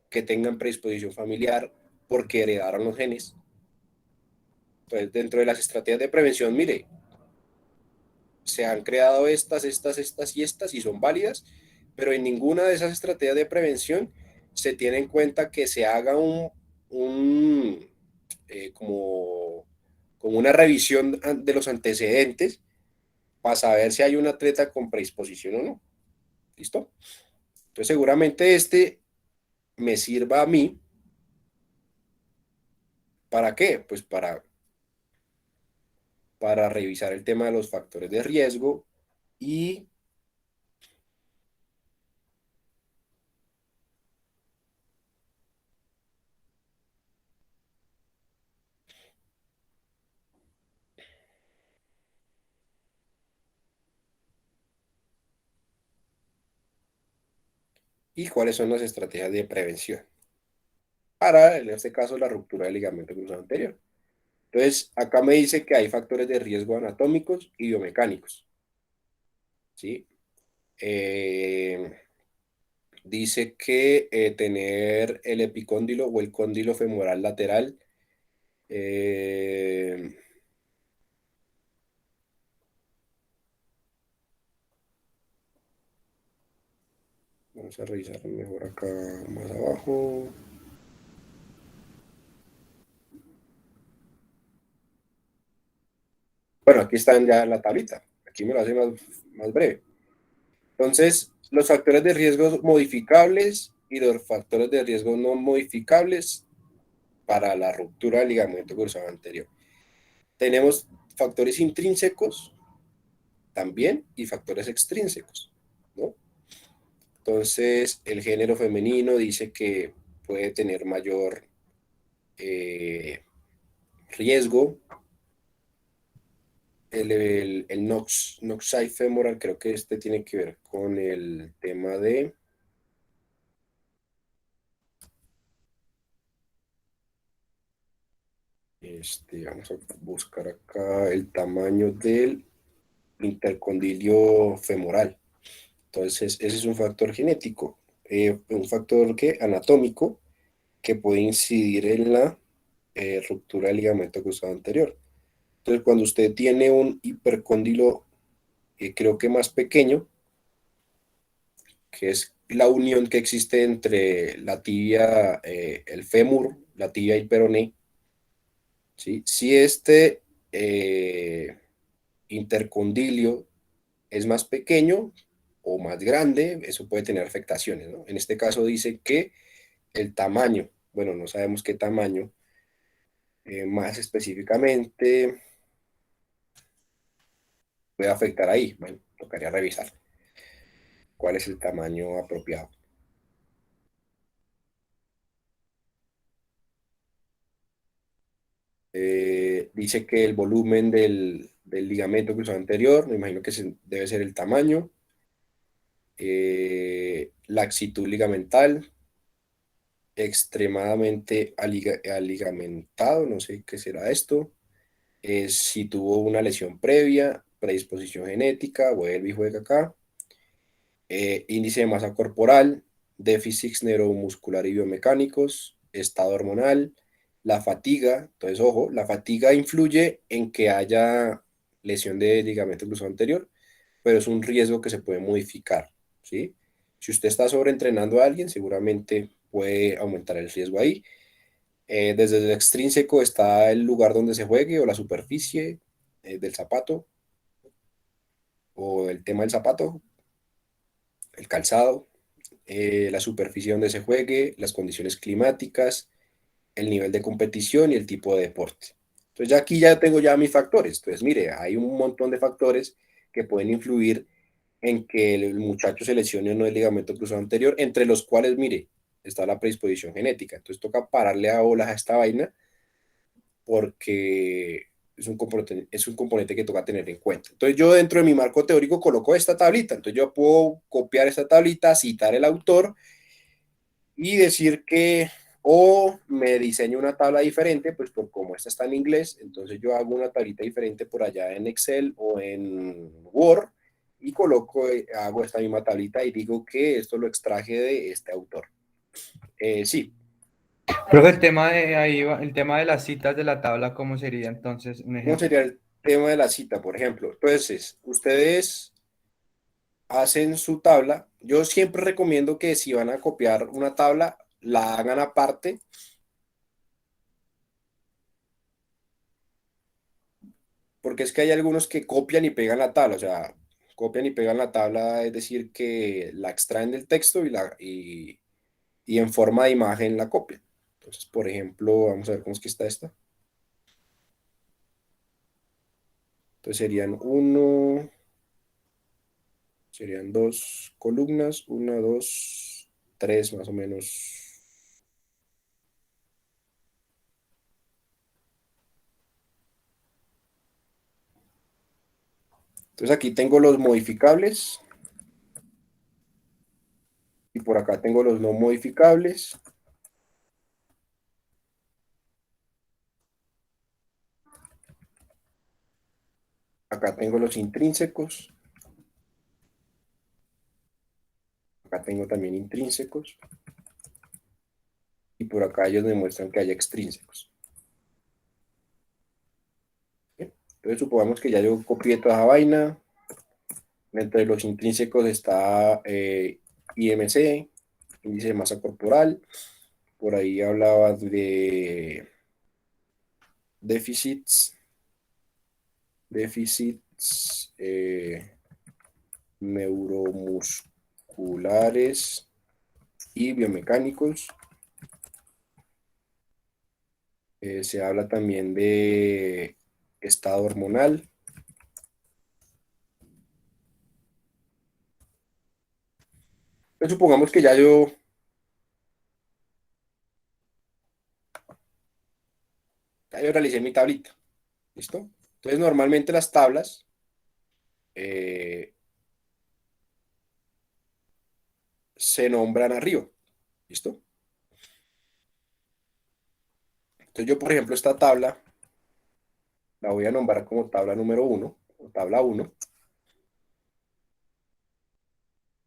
que tengan predisposición familiar porque heredaron los genes. Entonces, dentro de las estrategias de prevención, mire, se han creado estas y son válidas, pero en ninguna de esas estrategias de prevención se tiene en cuenta que se haga como una revisión de los antecedentes para saber si hay un atleta con predisposición o no. ¿Listo? Entonces seguramente este me sirva a mí. ¿Para qué? Pues para revisar el tema de los factores de riesgo y cuáles son las estrategias de prevención para, en este caso, la ruptura del ligamento cruzado anterior. Entonces, acá me dice que hay factores de riesgo anatómicos y biomecánicos. ¿Sí? Dice que tener el epicóndilo o el cóndilo femoral lateral vamos a revisar mejor acá más abajo. Bueno, aquí están ya en la tablita. Aquí me lo hace más breve. Entonces, los factores de riesgo modificables y los factores de riesgo no modificables para la ruptura del ligamento cruzado anterior. Tenemos factores intrínsecos también y factores extrínsecos, ¿no? Entonces, el género femenino dice que puede tener mayor riesgo. El noxae femoral, creo que este tiene que ver con el tema de vamos a buscar acá el tamaño del intercondilio femoral. Entonces, ese es un factor genético, un factor anatómico que puede incidir en la ruptura del ligamento cruzado anterior. Entonces, cuando usted tiene un hipercóndilo, creo que más pequeño, que es la unión que existe entre la tibia, el fémur, la tibia y el peroné, ¿sí? Si este intercondilio es más pequeño o más grande, eso puede tener afectaciones, ¿no? En este caso dice que el tamaño, bueno, no sabemos qué tamaño, más específicamente puede afectar ahí. Bueno, tocaría revisar cuál es el tamaño apropiado. Dice que el volumen del ligamento cruzado anterior, me imagino que debe ser el tamaño. Laxitud ligamental, extremadamente aligamentado, no sé qué será esto. Si tuvo una lesión previa, predisposición genética, vuelve y juega acá. Índice de masa corporal, déficits neuromuscular y biomecánicos, estado hormonal, la fatiga. Entonces, ojo, la fatiga influye en que haya lesión de ligamento cruzado anterior, pero es un riesgo que se puede modificar, ¿sí? Si usted está sobreentrenando a alguien, seguramente puede aumentar el riesgo ahí. Desde el extrínseco está el lugar donde se juegue o la superficie del zapato o el tema del zapato, el calzado, la superficie donde se juegue, las condiciones climáticas, el nivel de competición y el tipo de deporte. Entonces ya aquí ya tengo ya mis factores. Entonces mire, hay un montón de factores que pueden influir en que el muchacho se lesione o no el ligamento cruzado anterior, entre los cuales, mire, está la predisposición genética. Entonces toca pararle a bolas a esta vaina porque es un componente que toca tener en cuenta. Entonces yo dentro de mi marco teórico coloco esta tablita. Entonces yo puedo copiar esta tablita, citar el autor y decir que o me diseño una tabla diferente, pues por como esta está en inglés, entonces yo hago una tablita diferente por allá en Excel o en Word y coloco, hago esta misma tablita y digo que esto lo extraje de este autor. Sí. Profe, el tema de ahí el tema de las citas de la tabla, ¿cómo sería entonces? Un ¿Cómo ejemplo. sería el tema de la cita, por ejemplo? Entonces, ustedes hacen su tabla. Yo siempre recomiendo que si van a copiar una tabla, la hagan aparte. Porque es que hay algunos que copian y pegan la tabla, o sea, copian y pegan la tabla, es decir, que la extraen del texto y en forma de imagen la copian. Entonces, por ejemplo, vamos a ver cómo es que está esta. Entonces serían dos columnas, una, dos, tres más o menos. Entonces aquí tengo los modificables y por acá tengo los no modificables. Acá tengo los intrínsecos. Acá tengo también intrínsecos. Y por acá ellos me muestran que hay extrínsecos. ¿Sí? Entonces supongamos que ya yo copié toda esa vaina. Entre los intrínsecos está IMC, índice de masa corporal. Por ahí hablaba de déficits neuromusculares y biomecánicos. Se habla también de estado hormonal. Entonces, supongamos que ya yo realicé mi tablita. ¿Listo? Entonces, normalmente las tablas se nombran arriba. ¿Listo? Entonces, yo, por ejemplo, esta tabla la voy a nombrar como tabla número 1 o tabla 1.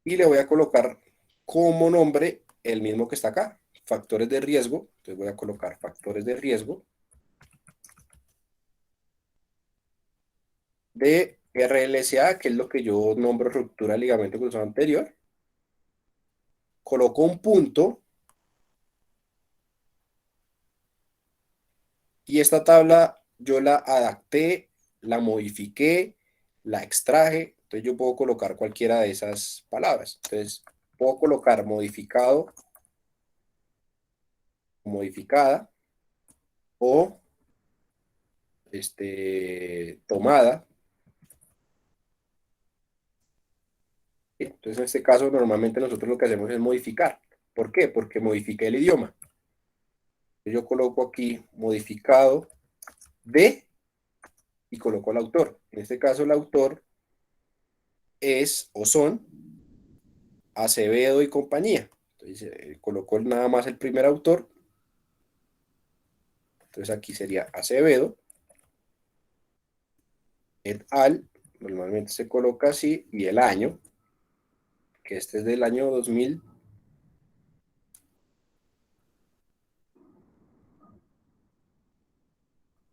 Y le voy a colocar como nombre el mismo que está acá, factores de riesgo. Entonces voy a colocar factores de riesgo de RLSA, que es lo que yo nombro ruptura del ligamento cruzado anterior. Coloco un punto y esta tabla yo la adapté, la modifiqué, la extraje. Entonces yo puedo colocar cualquiera de esas palabras. Entonces puedo colocar modificado, modificada o tomada. Entonces, en este caso, normalmente nosotros lo que hacemos es modificar. ¿Por qué? Porque modifiqué el idioma. Yo coloco aquí modificado de y coloco el autor. En este caso, el autor es o son Acevedo y compañía. Entonces, coloco nada más el primer autor. Entonces, aquí sería Acevedo et al. Normalmente se coloca así. Y el año, que este es del año 2000.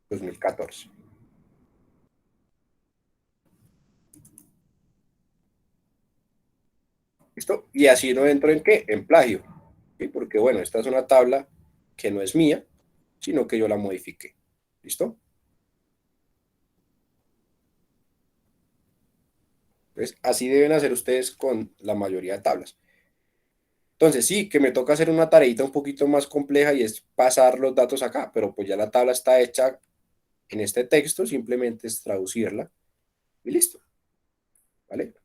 2014. ¿Listo? Y así no entro en qué, en plagio. ¿Sí? Porque bueno, esta es una tabla que no es mía, sino que yo la modifiqué. ¿Listo? Entonces, así deben hacer ustedes con la mayoría de tablas. Entonces, sí, que me toca hacer una tareita un poquito más compleja y es pasar los datos acá, pero pues ya la tabla está hecha en este texto, simplemente es traducirla y listo. ¿Vale?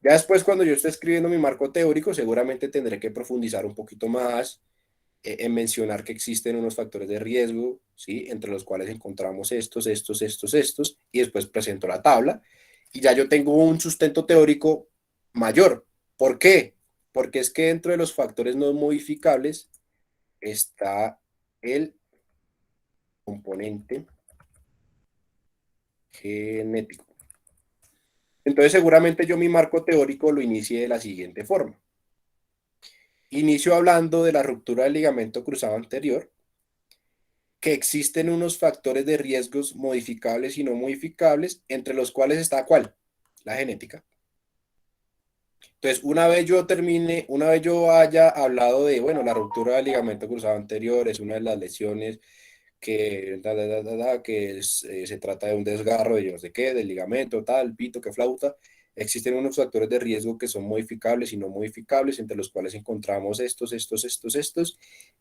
Ya después, cuando yo esté escribiendo mi marco teórico, seguramente tendré que profundizar un poquito más en mencionar que existen unos factores de riesgo, ¿sí? Entre los cuales encontramos estos, y después presento la tabla, y ya yo tengo un sustento teórico mayor. ¿Por qué? Porque es que dentro de los factores no modificables está el componente genético. Entonces, seguramente yo mi marco teórico lo inicie de la siguiente forma. Inicio hablando de la ruptura del ligamento cruzado anterior, que existen unos factores de riesgos modificables y no modificables, entre los cuales está ¿cuál? La genética. Entonces, una vez yo haya hablado de, bueno, la ruptura del ligamento cruzado anterior es una de las lesiones que se trata de un desgarro de yo no sé qué, del ligamento, tal, pito, que flauta. Existen unos factores de riesgo que son modificables y no modificables, entre los cuales encontramos estos,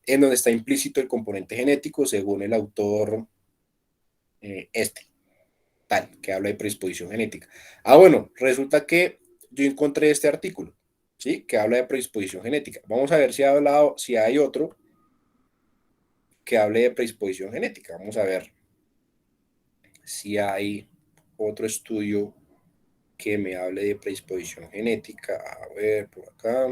en donde está implícito el componente genético, según el autor tal, que habla de predisposición genética. Bueno, resulta que yo encontré este artículo, ¿sí? Que habla de predisposición genética. Vamos a ver si hay otro que hable de predisposición genética. Vamos a ver si hay otro estudio que me hable de predisposición genética. A ver, por acá.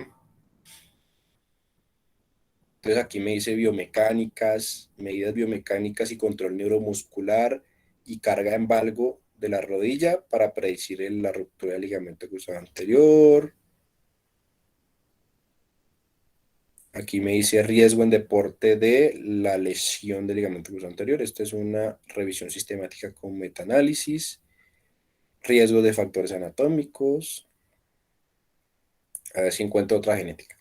Entonces aquí me dice biomecánicas, medidas biomecánicas y control neuromuscular y carga en valgo de la rodilla para predecir la ruptura del ligamento cruzado anterior. Aquí me dice riesgo en deporte de la lesión del ligamento cruzado anterior. Esta es una revisión sistemática con metaanálisis. Riesgo de factores anatómicos. A ver si encuentro otra genética.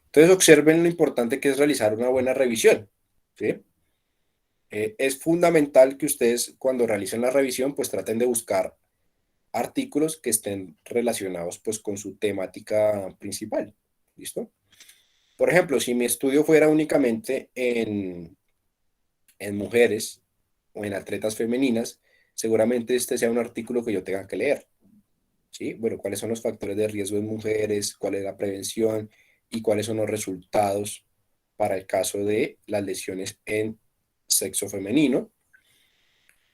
Entonces observen lo importante que es realizar una buena revisión, ¿sí? Es fundamental que ustedes cuando realicen la revisión pues traten de buscar artículos que estén relacionados pues con su temática principal, ¿listo? Por ejemplo, si mi estudio fuera únicamente en mujeres o en atletas femeninas, seguramente este sea un artículo que yo tenga que leer, ¿sí? Bueno, ¿cuáles son los factores de riesgo en mujeres? ¿Cuál es la prevención? ¿Y cuáles son los resultados para el caso de las lesiones en sexo femenino?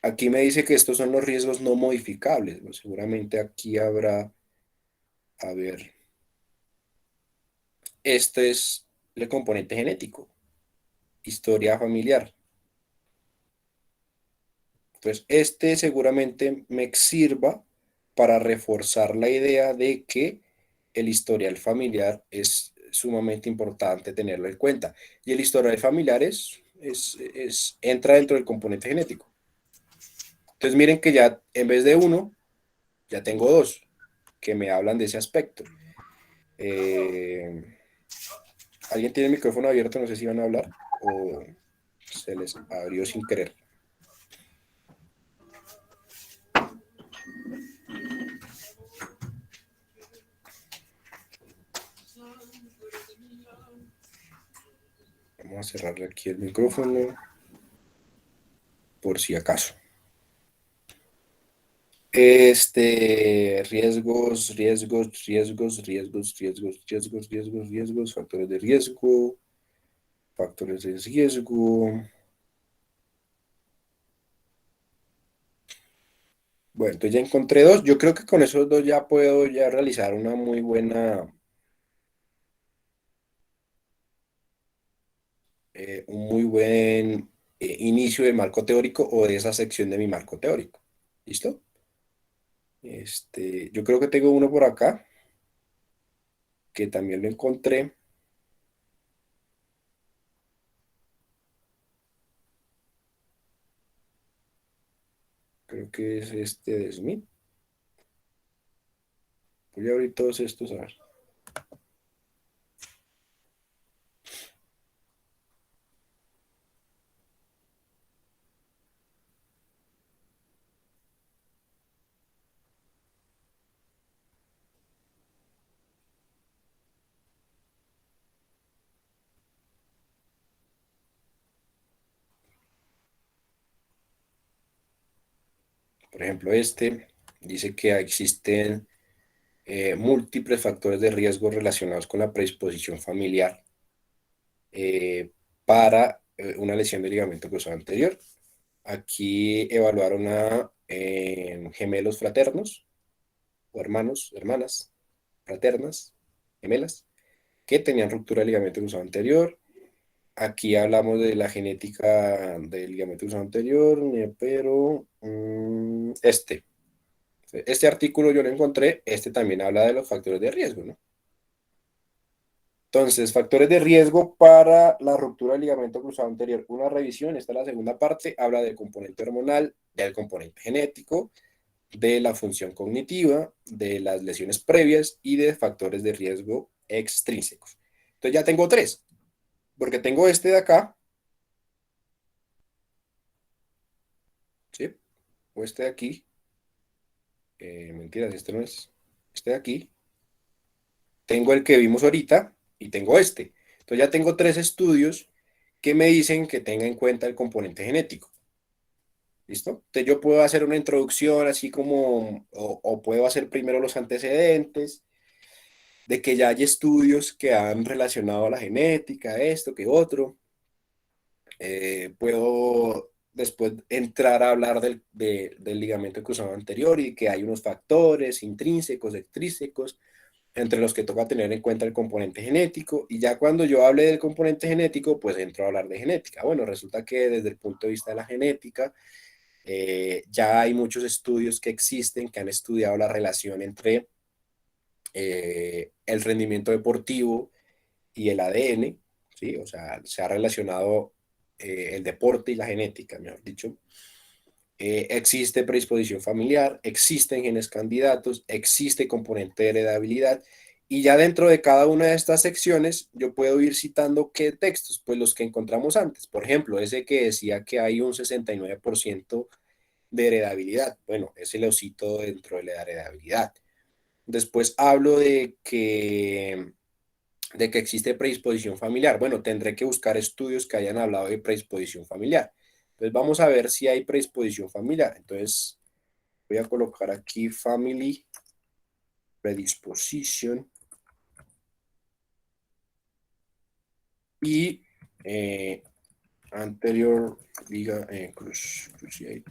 Aquí me dice que estos son los riesgos no modificables. Bueno, seguramente aquí habrá, a ver, este es el componente genético, historia familiar. Entonces, este seguramente me sirva para reforzar la idea de que el historial familiar es sumamente importante tenerlo en cuenta. Y el historial familiar entra dentro del componente genético. Entonces, miren que ya en vez de uno, ya tengo dos que me hablan de ese aspecto. ¿Alguien tiene el micrófono abierto? No sé si van a hablar o se les abrió sin querer. Vamos a cerrarle aquí el micrófono por si acaso. Riesgos, factores de riesgo, factores de riesgo. Bueno, entonces ya encontré dos. Yo creo que con esos dos ya puedo ya realizar una muy buena, un muy buen inicio del marco teórico o de esa sección de mi marco teórico. ¿Listo? Yo creo que tengo uno por acá, que también lo encontré. creo que es este de Smith. Voy a abrir todos estos a ver. Por ejemplo, este dice que existen múltiples factores de riesgo relacionados con la predisposición familiar para una lesión del ligamento cruzado anterior. Aquí evaluaron a gemelos fraternos o hermanos, hermanas fraternas, gemelas, que tenían ruptura del ligamento cruzado anterior. Aquí hablamos de la genética del ligamento cruzado anterior, pero este artículo yo lo encontré, este también habla de los factores de riesgo, ¿no? Entonces, factores de riesgo para la ruptura del ligamento cruzado anterior. Una revisión, esta es la segunda parte, habla del componente hormonal, del componente genético, de la función cognitiva, de las lesiones previas y de factores de riesgo extrínsecos. Entonces ya tengo tres, porque tengo este de acá, ¿sí? O este de aquí. Mentiras, este no es. Este de aquí. Tengo el que vimos ahorita y tengo este. Entonces ya tengo tres estudios que me dicen que tenga en cuenta el componente genético. ¿Listo? Entonces yo puedo hacer una introducción así como, o puedo hacer primero los antecedentes de que ya hay estudios que han relacionado a la genética, esto, que otro. Puedo después entrar a hablar del ligamento cruzado anterior y que hay unos factores intrínsecos, extrínsecos, entre los que toca tener en cuenta el componente genético. Y ya cuando yo hable del componente genético, pues entro a hablar de genética. Bueno, resulta que desde el punto de vista de la genética, ya hay muchos estudios que existen que han estudiado la relación entre el rendimiento deportivo y el ADN, ¿sí? O sea, se ha relacionado el deporte y la genética, mejor dicho. Existe predisposición familiar, existen genes candidatos, existe componente de heredabilidad, y ya dentro de cada una de estas secciones yo puedo ir citando qué textos, pues los que encontramos antes. Por ejemplo, ese que decía que hay un 69% de heredabilidad. Bueno, ese lo cito dentro de la heredabilidad. Después hablo de que existe predisposición familiar. Bueno, tendré que buscar estudios que hayan hablado de predisposición familiar. Entonces vamos a ver si hay predisposición familiar. Entonces voy a colocar aquí family predisposition y anterior liga cruciate.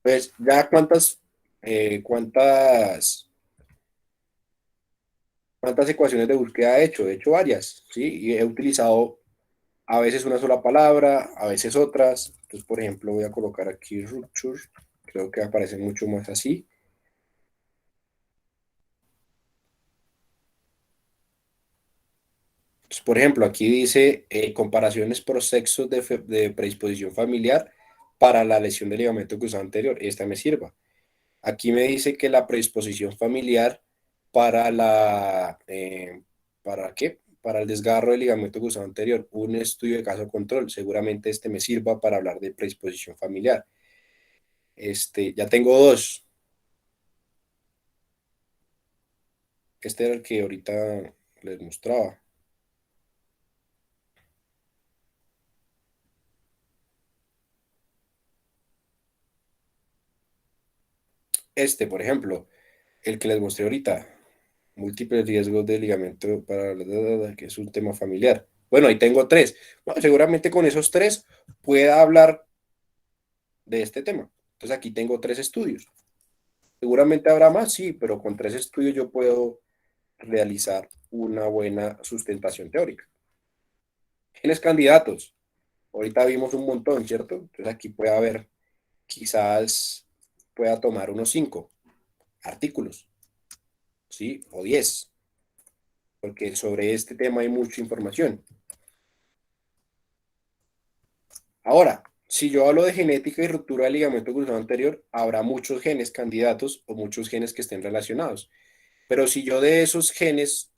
Pues ya cuántas ecuaciones de búsqueda he hecho. He hecho varias, ¿sí? Y he utilizado a veces una sola palabra, a veces otras. Entonces, por ejemplo, voy a colocar aquí rupture. Creo que aparece mucho más así. Entonces, por ejemplo, aquí dice comparaciones por sexos de predisposición familiar para la lesión del ligamento cruzado anterior. Esta me sirva. Aquí me dice que la predisposición familiar para ¿para qué? Para el desgarro del ligamento cruzado anterior. Un estudio de caso control. Seguramente este me sirva para hablar de predisposición familiar. Ya tengo dos. Este era el que ahorita les mostraba. Por ejemplo, el que les mostré ahorita. Múltiples riesgos de ligamento que es un tema familiar. Bueno, ahí tengo tres. Bueno, seguramente con esos tres pueda hablar de este tema. Entonces aquí tengo tres estudios. Seguramente habrá más, sí, pero con tres estudios yo puedo realizar una buena sustentación teórica. Genes candidatos. Ahorita vimos un montón, ¿cierto? Entonces aquí puede haber, quizás pueda tomar unos 5 artículos, ¿sí? O 10, porque sobre este tema hay mucha información. Ahora, si yo hablo de genética y ruptura del ligamento cruzado anterior, habrá muchos genes candidatos o muchos genes que estén relacionados. Pero si yo de esos genes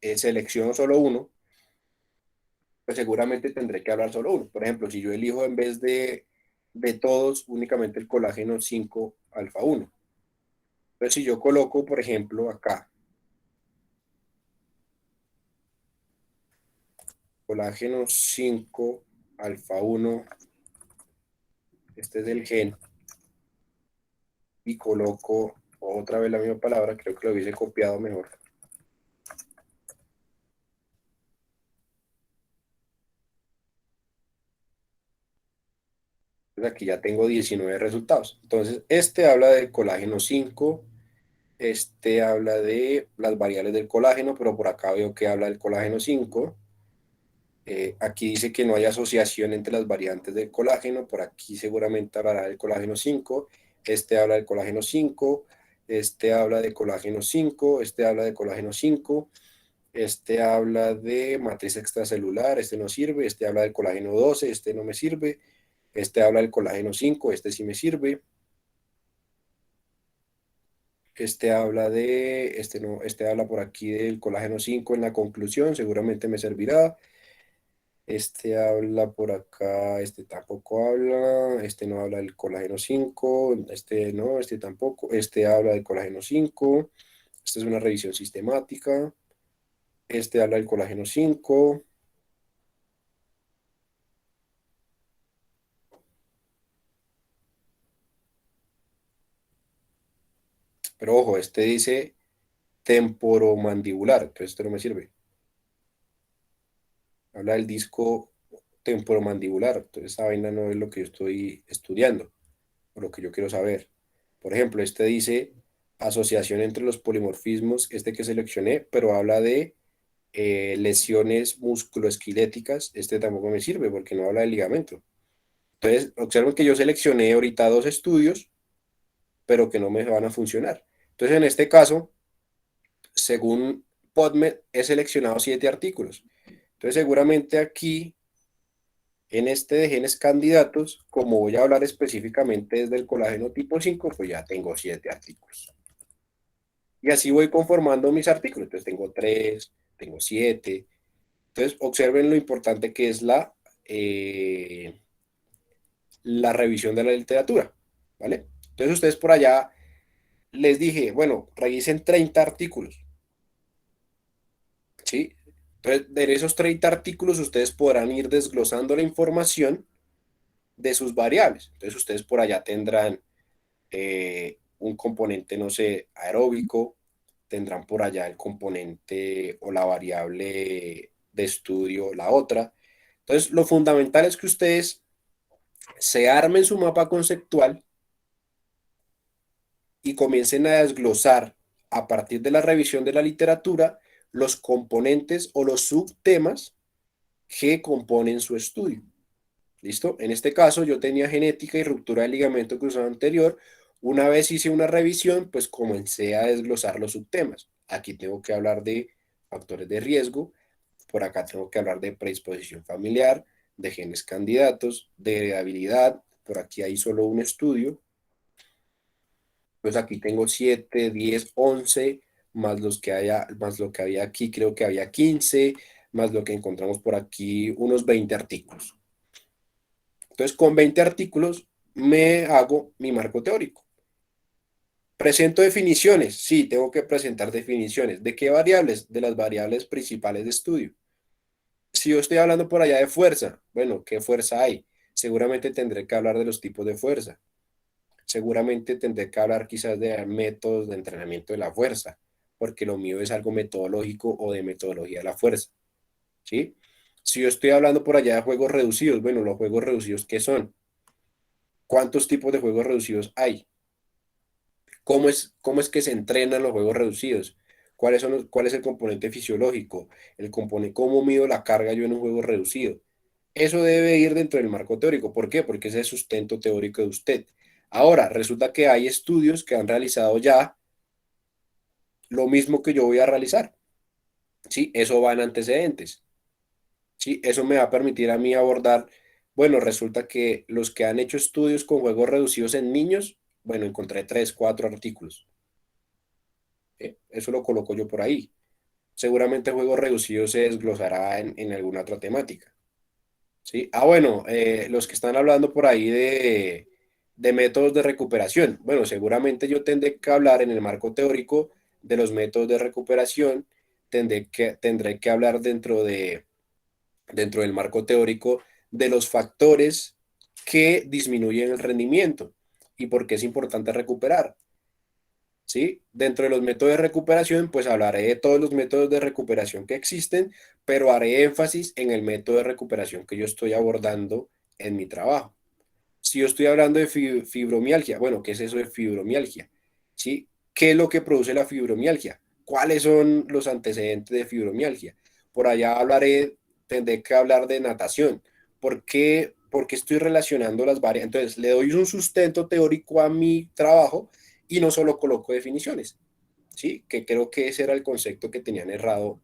selecciono solo uno, pues seguramente tendré que hablar solo uno. Por ejemplo, si yo elijo en vez de todos únicamente el colágeno 5 alfa 1. Entonces, si yo coloco, por ejemplo, acá, colágeno 5 alfa 1, este es el gen, y coloco otra vez la misma palabra, creo que lo hubiese copiado mejor. Entonces aquí ya tengo 19 resultados. Entonces, este habla del colágeno 5, este habla de las variables del colágeno, pero por acá veo que habla del colágeno 5. Aquí dice que no hay asociación entre las variantes del colágeno, por aquí seguramente hablará del colágeno 5, este habla del colágeno 5, este habla de colágeno 5, este habla de colágeno 5, este habla de matriz extracelular, este no sirve, este habla del colágeno 12, este no me sirve, este habla del colágeno 5, este sí me sirve, este habla de, este no, este habla por aquí del colágeno 5 en la conclusión, seguramente me servirá. Este habla por acá, este tampoco habla, este no habla del colágeno 5, este no, este tampoco, este habla del colágeno 5, esta es una revisión sistemática, este habla del colágeno 5, pero ojo, este dice temporomandibular, entonces esto no me sirve. Habla del disco temporomandibular, entonces esa vaina no es lo que yo estoy estudiando, o lo que yo quiero saber. Por ejemplo, este dice asociación entre los polimorfismos, este que seleccioné, pero habla de lesiones musculoesqueléticas, este tampoco me sirve porque no habla de ligamento. Entonces, observen que yo seleccioné ahorita dos estudios, pero que no me van a funcionar. Entonces, en este caso, según PubMed, he seleccionado 7 artículos. Entonces, seguramente aquí, en este de genes candidatos, como voy a hablar específicamente desde el colágeno tipo 5, pues ya tengo 7 artículos. Y así voy conformando mis artículos. Entonces, tengo 3, tengo 7. Entonces, observen lo importante que es la revisión de la literatura, ¿vale? Entonces, ustedes por allá les dije, bueno, revisen 30 artículos, ¿sí? Entonces, de esos 30 artículos, ustedes podrán ir desglosando la información de sus variables. Entonces, ustedes por allá tendrán un componente, no sé, aeróbico, tendrán por allá el componente o la variable de estudio, la otra. Entonces, lo fundamental es que ustedes se armen su mapa conceptual y comiencen a desglosar a partir de la revisión de la literatura los componentes o los subtemas que componen su estudio. ¿Listo? En este caso yo tenía genética y ruptura del ligamento cruzado anterior. Una vez hice una revisión, pues comencé a desglosar los subtemas. Aquí tengo que hablar de factores de riesgo, por acá tengo que hablar de predisposición familiar, de genes candidatos, de heredabilidad, por aquí hay solo un estudio. Pues aquí tengo 7, 10, 11, más más lo que había aquí, creo que había 15, más lo que encontramos por aquí, unos 20 artículos. Entonces, con 20 artículos me hago mi marco teórico. Presento definiciones. Sí, tengo que presentar definiciones. ¿De qué variables? De las variables principales de estudio. Si yo estoy hablando por allá de fuerza, bueno, ¿qué fuerza hay? Seguramente tendré que hablar de los tipos de fuerza. Seguramente tendré que hablar quizás de métodos de entrenamiento de la fuerza, porque lo mío es algo metodológico o de metodología de la fuerza, ¿sí? Si yo estoy hablando por allá de juegos reducidos, bueno, los juegos reducidos, ¿qué son? ¿Cuántos tipos de juegos reducidos hay? ¿Cómo es que se entrenan los juegos reducidos? ¿Cuál es el componente fisiológico? ¿Cómo mido la carga yo en un juego reducido? Eso debe ir dentro del marco teórico. ¿Por qué? Porque es el sustento teórico de usted. Ahora, resulta que hay estudios que han realizado ya lo mismo que yo voy a realizar. ¿Sí? Eso va en antecedentes. ¿Sí? Eso me va a permitir a mí abordar Bueno, resulta que los que han hecho estudios con juegos reducidos en niños, bueno, encontré 3, 4 artículos. Eso lo coloco yo por ahí. Seguramente juegos reducidos se desglosará en alguna otra temática. ¿Sí? Ah, bueno, los que están hablando por ahí de métodos de recuperación. Bueno, seguramente yo tendré que hablar en el marco teórico de los métodos de recuperación, tendré que hablar dentro del marco teórico de los factores que disminuyen el rendimiento y por qué es importante recuperar. ¿Sí? Dentro de los métodos de recuperación, pues hablaré de todos los métodos de recuperación que existen, pero haré énfasis en el método de recuperación que yo estoy abordando en mi trabajo. Si yo estoy hablando de fibromialgia, bueno, ¿qué es eso de fibromialgia? ¿Sí? ¿Qué es lo que produce la fibromialgia? ¿Cuáles son los antecedentes de fibromialgia? Por allá tendré que hablar de natación. ¿Por qué estoy relacionando las varias? Entonces, le doy un sustento teórico a mi trabajo y no solo coloco definiciones, ¿sí? Que creo que ese era el concepto que tenían errado,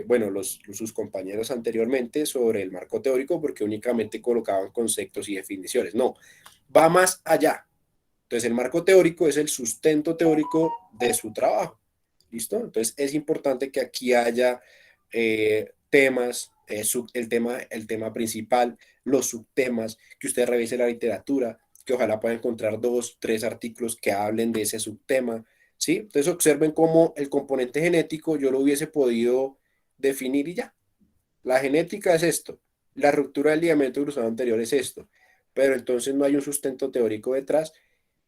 bueno, sus compañeros anteriormente sobre el marco teórico, porque únicamente colocaban conceptos y definiciones. No, va más allá. Entonces, el marco teórico es el sustento teórico de su trabajo. ¿Listo? Entonces, es importante que aquí haya temas, el tema principal, los subtemas, que usted revise la literatura, que ojalá pueda encontrar 2, 3 artículos que hablen de ese subtema, ¿sí? Entonces, observen cómo el componente genético yo lo hubiese podido definir y ya. La genética es esto, la ruptura del ligamento cruzado anterior es esto, pero entonces no hay un sustento teórico detrás.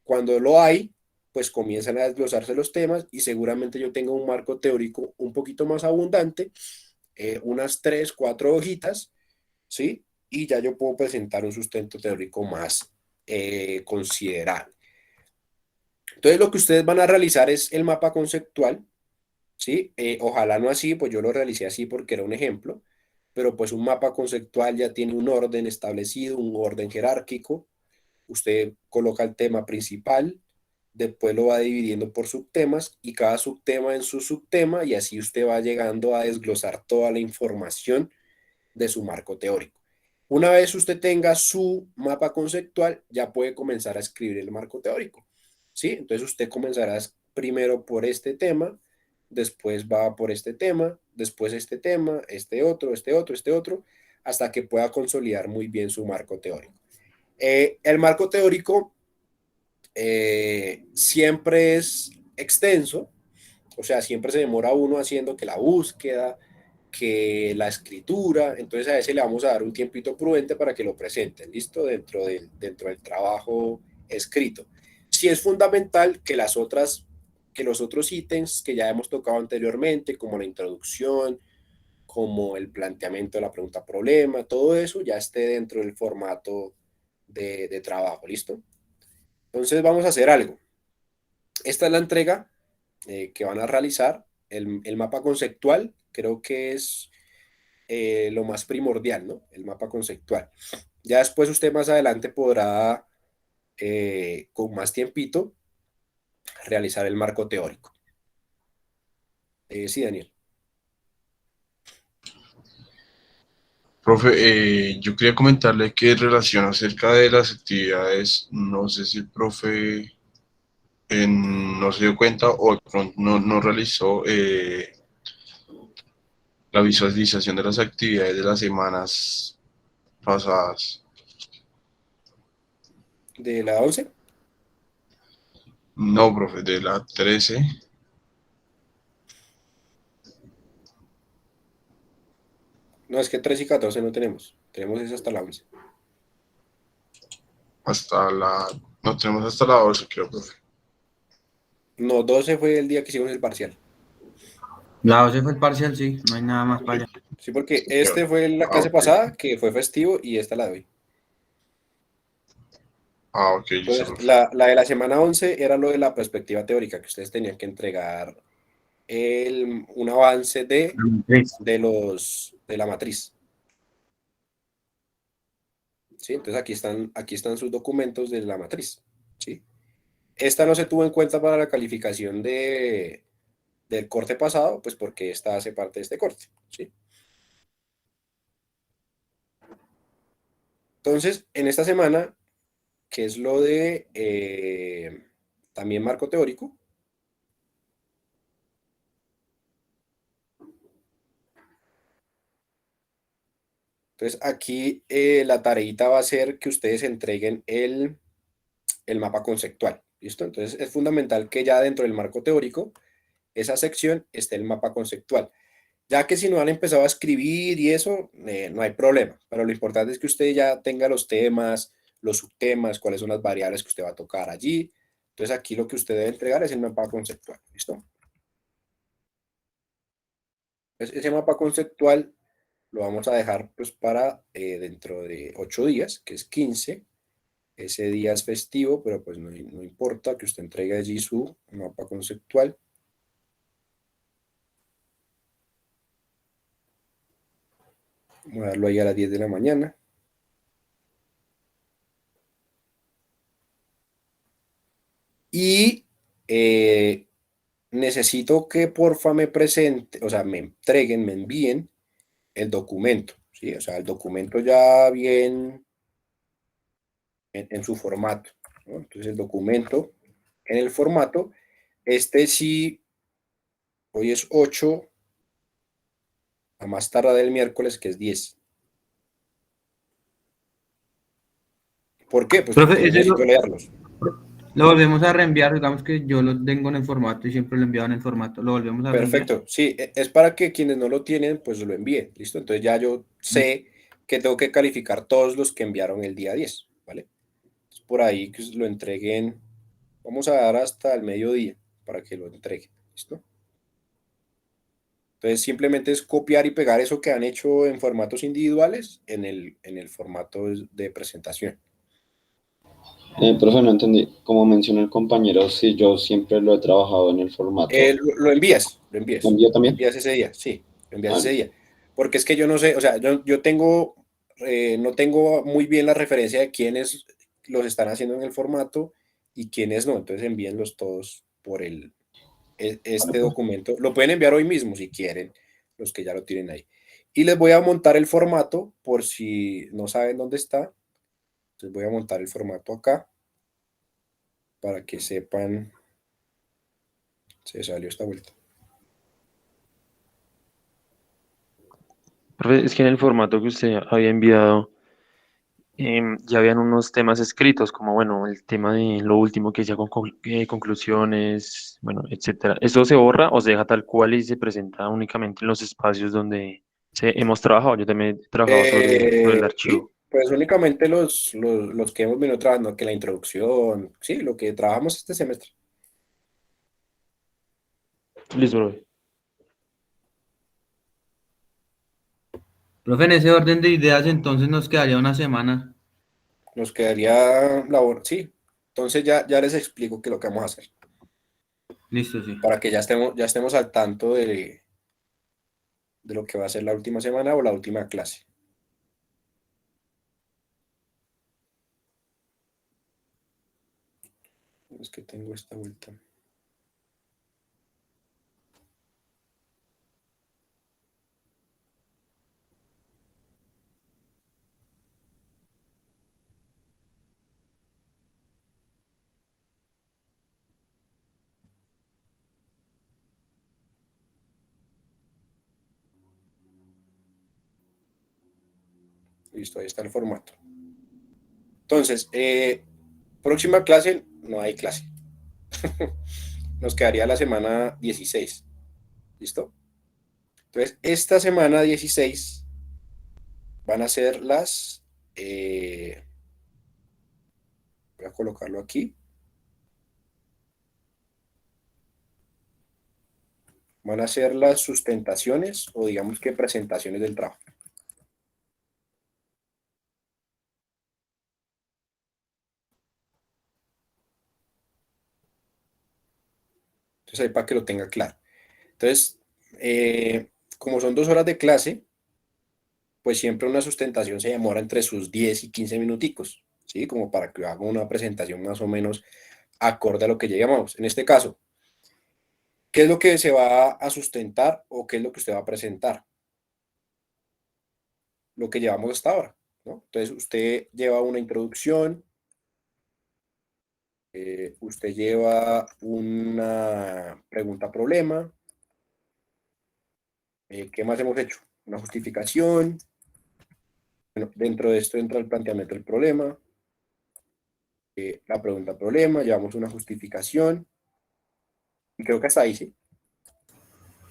Cuando lo hay, pues comienzan a desglosarse los temas y seguramente yo tengo un marco teórico un poquito más abundante, unas 3, 4 hojitas, ¿sí? Y ya yo puedo presentar un sustento teórico más considerable. Entonces lo que ustedes van a realizar es el mapa conceptual, ¿sí? Ojalá no así, pues yo lo realicé así porque era un ejemplo, pero pues un mapa conceptual ya tiene un orden establecido, un orden jerárquico. Usted coloca el tema principal, después lo va dividiendo por subtemas y cada subtema en su subtema y así usted va llegando a desglosar toda la información de su marco teórico. Una vez usted tenga su mapa conceptual, ya puede comenzar a escribir el marco teórico, ¿sí? Entonces usted comenzará primero por este tema, después va por este tema, después este tema, este otro, este otro, este otro, hasta que pueda consolidar muy bien su marco teórico. El marco teórico siempre es extenso, o sea, siempre se demora uno haciendo que la búsqueda, que la escritura, entonces a ese le vamos a dar un tiempito prudente para que lo presenten, ¿listo? Dentro del trabajo escrito. Sí es fundamental que los otros ítems que ya hemos tocado anteriormente, como la introducción, como el planteamiento de la pregunta-problema, todo eso ya esté dentro del formato de trabajo, ¿listo? Entonces vamos a hacer algo. Esta es la entrega que van a realizar. El mapa conceptual creo que es lo más primordial, ¿no? El mapa conceptual. Ya después usted más adelante podrá, con más tiempito, realizar el marco teórico. Sí, Daniel. Profe, yo quería comentarle que en relación acerca de las actividades, no sé si el profe no se dio cuenta o de pronto no realizó la visualización de las actividades de las semanas pasadas. ¿De la 11? No, profe, de la 13. No, es que 13 y 14 no tenemos. Tenemos es hasta la 11. No tenemos hasta la 12, creo, profe. No, 12 fue el día que hicimos el parcial. La 12 fue el parcial, sí, no hay nada más para allá. Sí, porque este fue la clase Ok. pasada, que fue festivo, y esta la de hoy. Ok, listo, Entonces, profe. la de la semana 11 era lo de la perspectiva teórica, que ustedes tenían que entregar un avance de la matriz. ¿Sí? Entonces aquí están sus documentos de la matriz. ¿Sí? Esta no se tuvo en cuenta para la calificación del corte pasado, pues porque esta hace parte de este corte. ¿Sí? Entonces, en esta semana, que es lo de también marco teórico, entonces aquí la tareita va a ser que ustedes entreguen el mapa conceptual, ¿listo? Entonces es fundamental que ya dentro del marco teórico, esa sección esté el mapa conceptual. Ya que si no han empezado a escribir y eso, no hay problema, pero lo importante es que usted ya tenga los temas, los subtemas, cuáles son las variables que usted va a tocar allí. Entonces aquí lo que usted debe entregar es el mapa conceptual, ¿listo? Entonces, ese mapa conceptual lo vamos a dejar pues para dentro de 8 días, que es 15. Ese día es festivo, pero pues no importa que usted entregue allí su mapa conceptual. Vamos a darlo ahí a las 10 de la mañana. Y necesito que porfa me presente, o sea, me entreguen, me envíen el documento, ¿sí? O sea, el documento ya bien en su formato, ¿no? Entonces el documento en el formato, sí, hoy es 8, a más tardar del miércoles, que es 10. ¿Por qué? Pues Profe, porque yo necesito leerlos. lo volvemos a reenviar, digamos que yo lo tengo en el formato y siempre lo enviado en el formato, lo volvemos a reenviar. Perfecto, sí, es para que quienes no lo tienen, pues lo envíen, ¿listo? Entonces ya yo sé que tengo que calificar todos los que enviaron el día 10, ¿vale? Entonces, por ahí que lo entreguen, vamos a dar hasta el mediodía para que lo entreguen, ¿listo? Entonces simplemente es copiar y pegar eso que han hecho en formatos individuales en el formato de presentación. Profe, no entendí. Como mencionó el compañero, si yo siempre lo he trabajado en el formato. Lo envías, ¿Lo envío también? envías ese día, sí, lo envías Ah, ese día. Porque es que yo no sé, o sea, yo tengo, no tengo muy bien la referencia de quiénes los están haciendo en el formato y quiénes no, entonces envíenlos todos por este documento. Lo pueden enviar hoy mismo si quieren, los que ya lo tienen ahí. Y les voy a montar el formato por si no saben dónde está. Entonces voy a montar el formato acá para que sepan. Se salió esta vuelta. Profe, es que en el formato que usted había enviado ya habían unos temas escritos, como bueno, el tema de lo último que decía con conclusiones, bueno, etcétera. ¿Esto se borra o se deja tal cual y se presenta únicamente en los espacios donde hemos trabajado? Yo también he trabajado sobre el Sí, archivo. pues únicamente los que hemos venido trabajando, que la introducción, sí, lo que trabajamos este semestre. Listo, profe. Profe, en ese orden de ideas entonces nos quedaría una semana. Nos quedaría labor, sí. Entonces ya les explico qué es lo que vamos a hacer, Listo, sí. para que ya estemos al tanto de lo que va a ser la última semana o la última clase. Es que tengo esta vuelta. Listo, ahí está el formato. Entonces, próxima clase, no hay clase. Nos quedaría la semana 16. ¿Listo? Entonces, esta semana 16 van a ser voy a colocarlo aquí. Van a ser las sustentaciones o digamos que presentaciones del trabajo. Entonces ahí para que lo tenga claro. Entonces, como son 2 horas de clase, pues siempre una sustentación se demora entre sus 10 y 15 minuticos, ¿sí? Como para que haga una presentación más o menos acorde a lo que llamamos. En este caso, ¿qué es lo que se va a sustentar o qué es lo que usted va a presentar? Lo que llevamos hasta ahora. ¿no? Entonces usted lleva una introducción, usted lleva una pregunta-problema. ¿Qué más hemos hecho? Una justificación. Bueno, dentro de esto entra el planteamiento del problema, la pregunta-problema, llevamos una justificación, y creo que hasta ahí, ¿sí?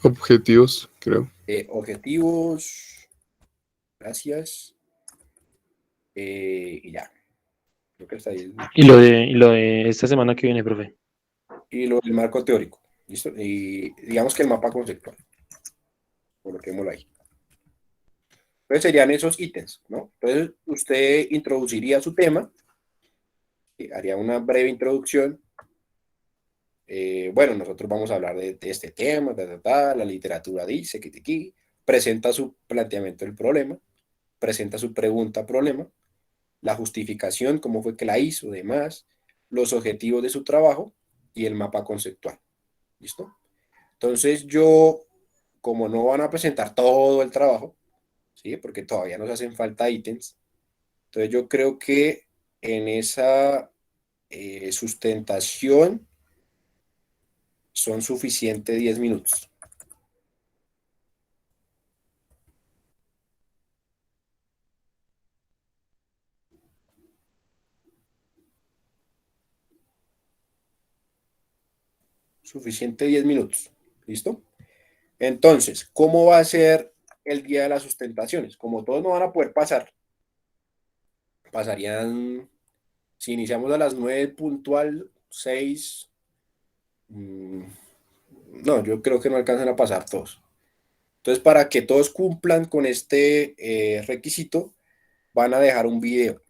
Objetivos, creo. Objetivos, gracias, y ya. Creo que hasta ahí. Y lo de esta semana que viene, profe. Y lo del marco teórico, ¿listo? Y digamos que el mapa conceptual, coloquémoslo ahí. Entonces serían esos ítems, ¿no? Entonces usted introduciría su tema, haría una breve introducción. Bueno, nosotros vamos a hablar de este tema, la literatura dice que aquí presenta su planteamiento del problema, presenta su pregunta-problema, la justificación, cómo fue que la hizo, demás, los objetivos de su trabajo y el mapa conceptual. ¿Listo? Entonces yo, como no van a presentar todo el trabajo, ¿sí? Porque todavía nos hacen falta ítems, entonces yo creo que en esa sustentación son suficientes 10 minutos. Suficiente 10 minutos. ¿Listo? Entonces, ¿cómo va a ser el día de las sustentaciones? Como todos no van a poder pasar, pasarían, si iniciamos a las 9 puntual, 6, no, yo creo que no alcanzan a pasar todos. Entonces, para que todos cumplan con este requisito, van a dejar un video.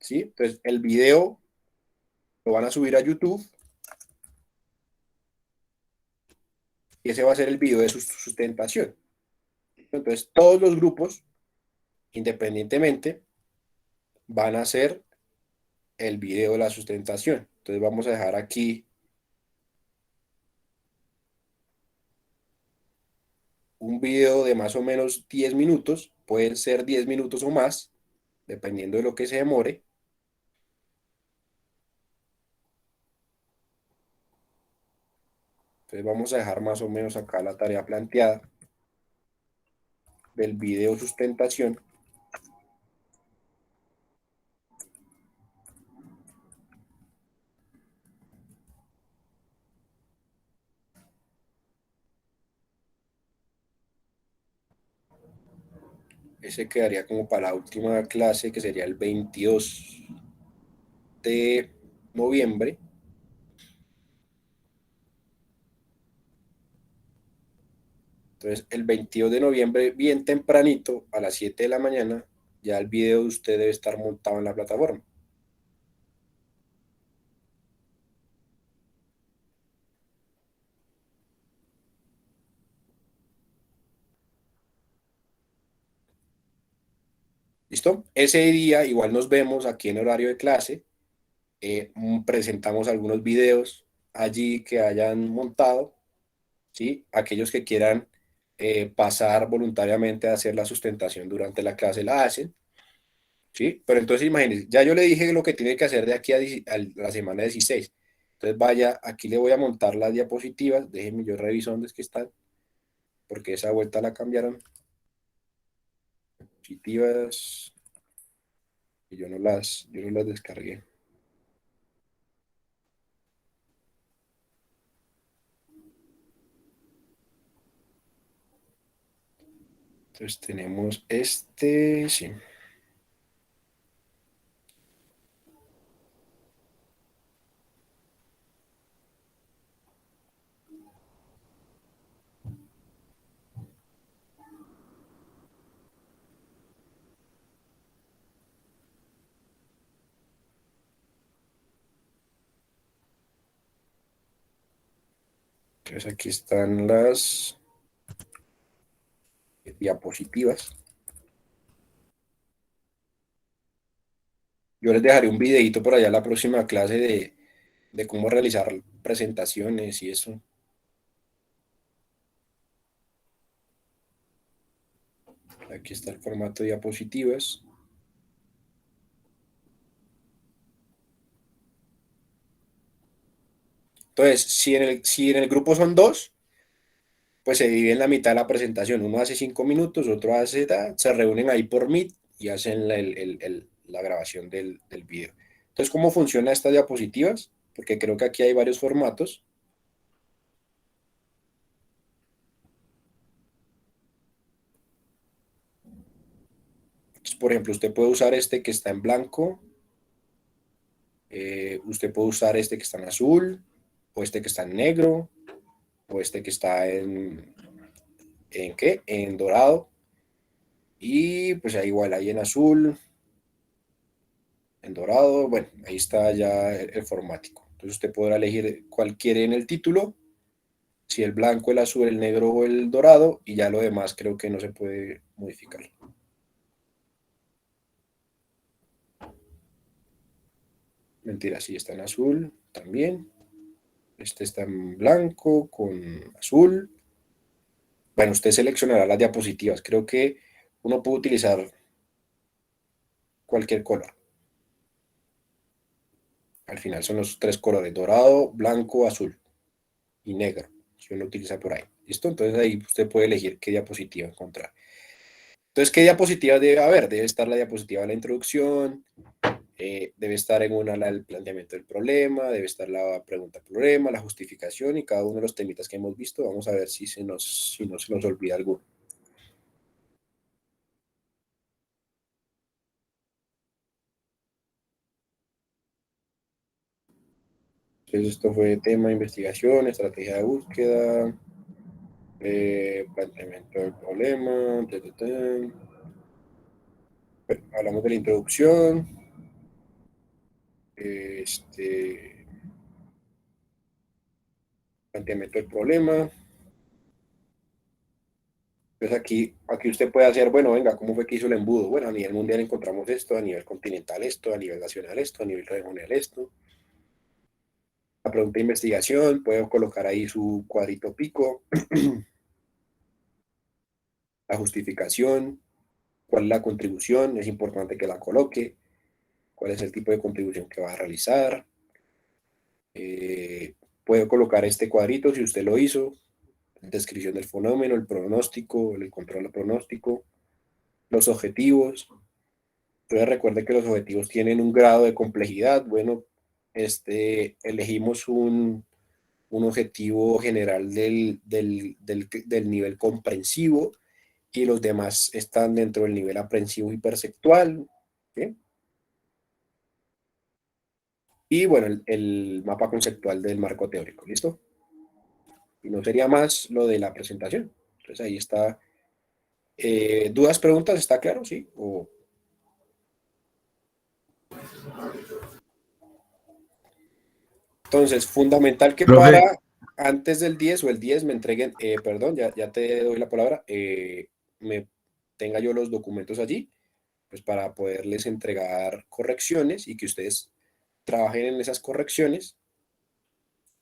¿Sí? Entonces, el video lo van a subir a YouTube. Y ese va a ser el video de su sustentación. Entonces, todos los grupos, independientemente, van a hacer el video de la sustentación. Entonces, vamos a dejar aquí un video de más o menos 10 minutos. Pueden ser 10 minutos o más, dependiendo de lo que se demore. Entonces, vamos a dejar más o menos acá la tarea planteada del video sustentación. Ese quedaría como para la última clase, que sería el 22 de noviembre. Entonces, el 22 de noviembre, bien tempranito, a las 7 de la mañana, ya el video de usted debe estar montado en la plataforma. ¿Listo? Ese día igual nos vemos aquí en horario de clase. Presentamos algunos videos allí que hayan montado, ¿sí? Aquellos que quieran pasar voluntariamente a hacer la sustentación durante la clase la hacen, ¿sí? Pero entonces imagínense, ya yo le dije lo que tiene que hacer de aquí a la semana 16. Entonces vaya, aquí le voy a montar las diapositivas, déjenme yo reviso dónde es que están, porque esa vuelta la cambiaron. Diapositivas, y yo no las descargué. Entonces tenemos este, sí. Entonces aquí están las diapositivas. Yo les dejaré un videito por allá en la próxima clase de cómo realizar presentaciones y eso. Aquí está el formato de diapositivas. Entonces, si en el grupo son 2, pues se divide en la mitad de la presentación. Uno hace 5 minutos, otro hace, se reúnen ahí por Meet y hacen la grabación del video. Entonces, ¿cómo funcionan estas diapositivas? Porque creo que aquí hay varios formatos. Entonces, por ejemplo, usted puede usar este que está en blanco, usted puede usar este que está en azul, o este que está en negro, o este que está ¿en qué? En dorado. Y pues ahí igual, ahí en azul, en dorado, bueno, ahí está ya el formático. Entonces usted podrá elegir cuál quiere en el título, si el blanco, el azul, el negro o el dorado, y ya lo demás creo que no se puede modificar. Mentira, sí está en azul también. Este está en blanco con azul. Bueno, usted seleccionará las diapositivas. Creo que uno puede utilizar cualquier color. Al final son los 3 colores, dorado, blanco, azul y negro, si uno utiliza por ahí. ¿Listo? Entonces ahí usted puede elegir qué diapositiva encontrar. Entonces, ¿qué diapositivas debe haber? Debe estar la diapositiva de la introducción, debe estar en una el planteamiento del problema, debe estar la pregunta-problema, la justificación y cada uno de los temitas que hemos visto. Vamos a ver si no se nos olvida alguno. Entonces, esto fue tema de investigación, estrategia de búsqueda, planteamiento del problema, Bueno, hablamos de la introducción, planteamiento del problema. Entonces aquí usted puede hacer, bueno, venga, ¿cómo fue que hizo el embudo? Bueno, a nivel mundial encontramos esto, a nivel continental esto, a nivel nacional esto, a nivel regional esto. La pregunta de investigación, puedo colocar ahí su cuadrito pico. La justificación, cuál es la contribución, es importante que la coloque, cuál es el tipo de contribución que va a realizar. Puedo colocar este cuadrito si usted lo hizo, descripción del fenómeno, el pronóstico, el control del pronóstico, los objetivos. Entonces recuerde que los objetivos tienen un grado de complejidad. Bueno, elegimos un objetivo general del nivel comprensivo y los demás están dentro del nivel aprensivo y perceptual. ¿Sí? Y bueno, el mapa conceptual del marco teórico, ¿listo? Y no sería más lo de la presentación. Entonces ahí está. ¿Dudas, preguntas? ¿Está claro? ¿Sí? Entonces, fundamental que Profe. para antes del 10 o el 10 me entreguen, perdón, ya te doy la palabra, tenga yo los documentos allí, pues para poderles entregar correcciones y que ustedes trabajen en esas correcciones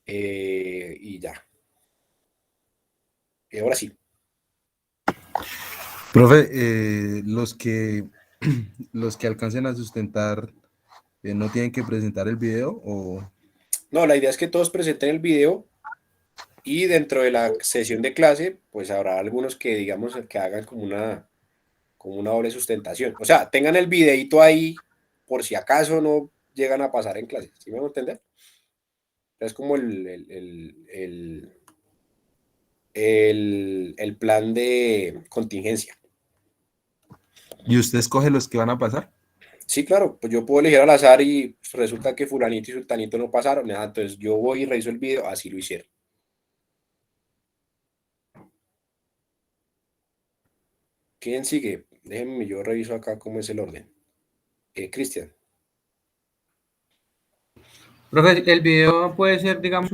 y ya. Ahora sí. Profe, los que alcancen a sustentar, ¿no tienen que presentar el video o...? No, la idea es que todos presenten el video y dentro de la sesión de clase, pues habrá algunos que, digamos, que hagan como una doble sustentación. O sea, tengan el videito ahí por si acaso no llegan a pasar en clase. ¿Sí me van a entender? Es como el plan de contingencia. ¿Y usted escoge los que van a pasar? Sí, claro, pues yo puedo elegir al azar y resulta que fulanito y sultanito no pasaron. Entonces yo voy y reviso el video, así lo hicieron. ¿Quién sigue? Déjenme, yo reviso acá cómo es el orden. Cristian. Profe, el video puede ser, digamos,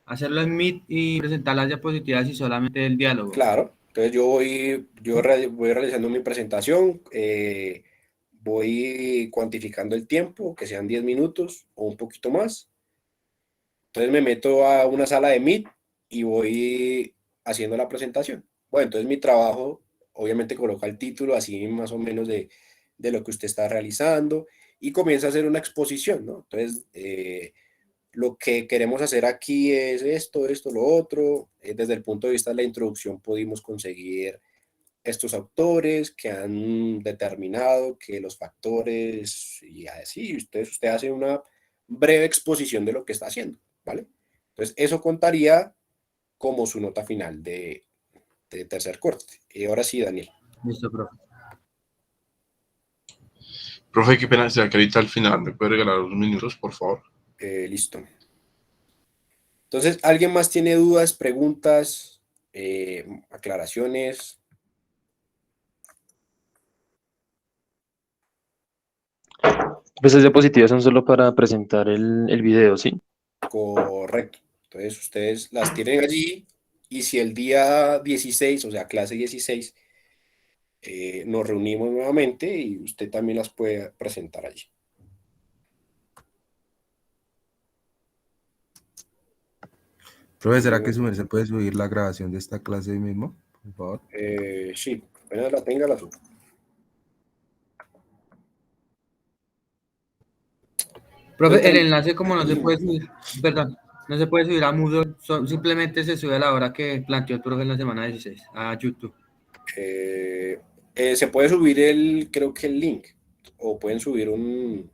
hacerlo en Meet y presentar las diapositivas y solamente el diálogo. Claro, entonces voy realizando mi presentación, voy cuantificando el tiempo, que sean 10 minutos o un poquito más. Entonces me meto a una sala de Meet y voy haciendo la presentación. Bueno, entonces mi trabajo obviamente coloca el título así más o menos de lo que usted está realizando y comienza a hacer una exposición, ¿no? Entonces, lo que queremos hacer aquí es esto, lo otro. Desde el punto de vista de la introducción pudimos conseguir estos autores que han determinado que los factores y así, usted hace una breve exposición de lo que está haciendo, ¿vale? Entonces, eso contaría como su nota final de tercer corte. Y ahora sí, Daniel. Listo, profe. Profe, qué pena, será que ahorita al final me puede regalar unos minutos, por favor. Listo. Entonces, ¿alguien más tiene dudas, preguntas, aclaraciones? Pues esas diapositivas son solo para presentar el video, ¿sí? Correcto. Entonces, ustedes las tienen allí y si el día 16, o sea, clase 16, nos reunimos nuevamente y usted también las puede presentar allí. Profe, ¿será que su merced puede subir la grabación de esta clase hoy mismo, por favor? Sí, apenas la tenga, la subo. Profe, el enlace como no se puede subir, perdón, no se puede subir a Moodle, simplemente se sube a la hora que planteó el profe en la semana 16 a YouTube. Se puede subir creo que el link, o pueden subir un...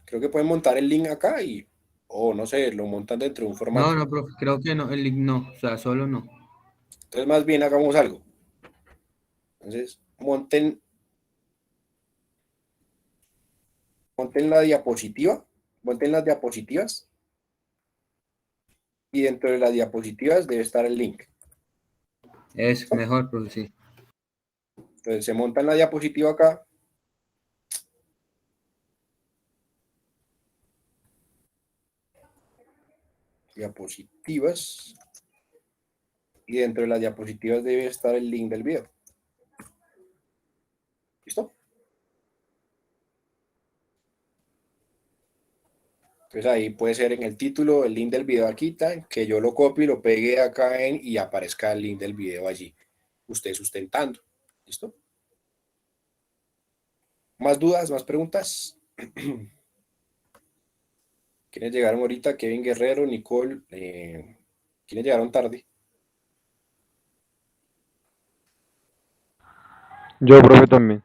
Creo que pueden montar el link acá o no sé, lo montan dentro de un formato. No, profe, creo que no, el link no, o sea, solo no. Entonces, más bien hagamos algo. Entonces, monten la diapositiva, monten las diapositivas y dentro de las diapositivas debe estar el link. Es mejor, profe, sí. Entonces, se monta en la diapositiva acá. Diapositivas. Y dentro de las diapositivas debe estar el link del video. ¿Listo? Entonces ahí puede ser en el título el link del video aquí, que yo lo copie y lo pegue acá y aparezca el link del video allí. Usted sustentando. ¿Listo? ¿Más dudas? ¿Más preguntas? ¿Quiénes llegaron ahorita? Kevin Guerrero, Nicole. ¿Quiénes llegaron tarde? Yo, profe, también.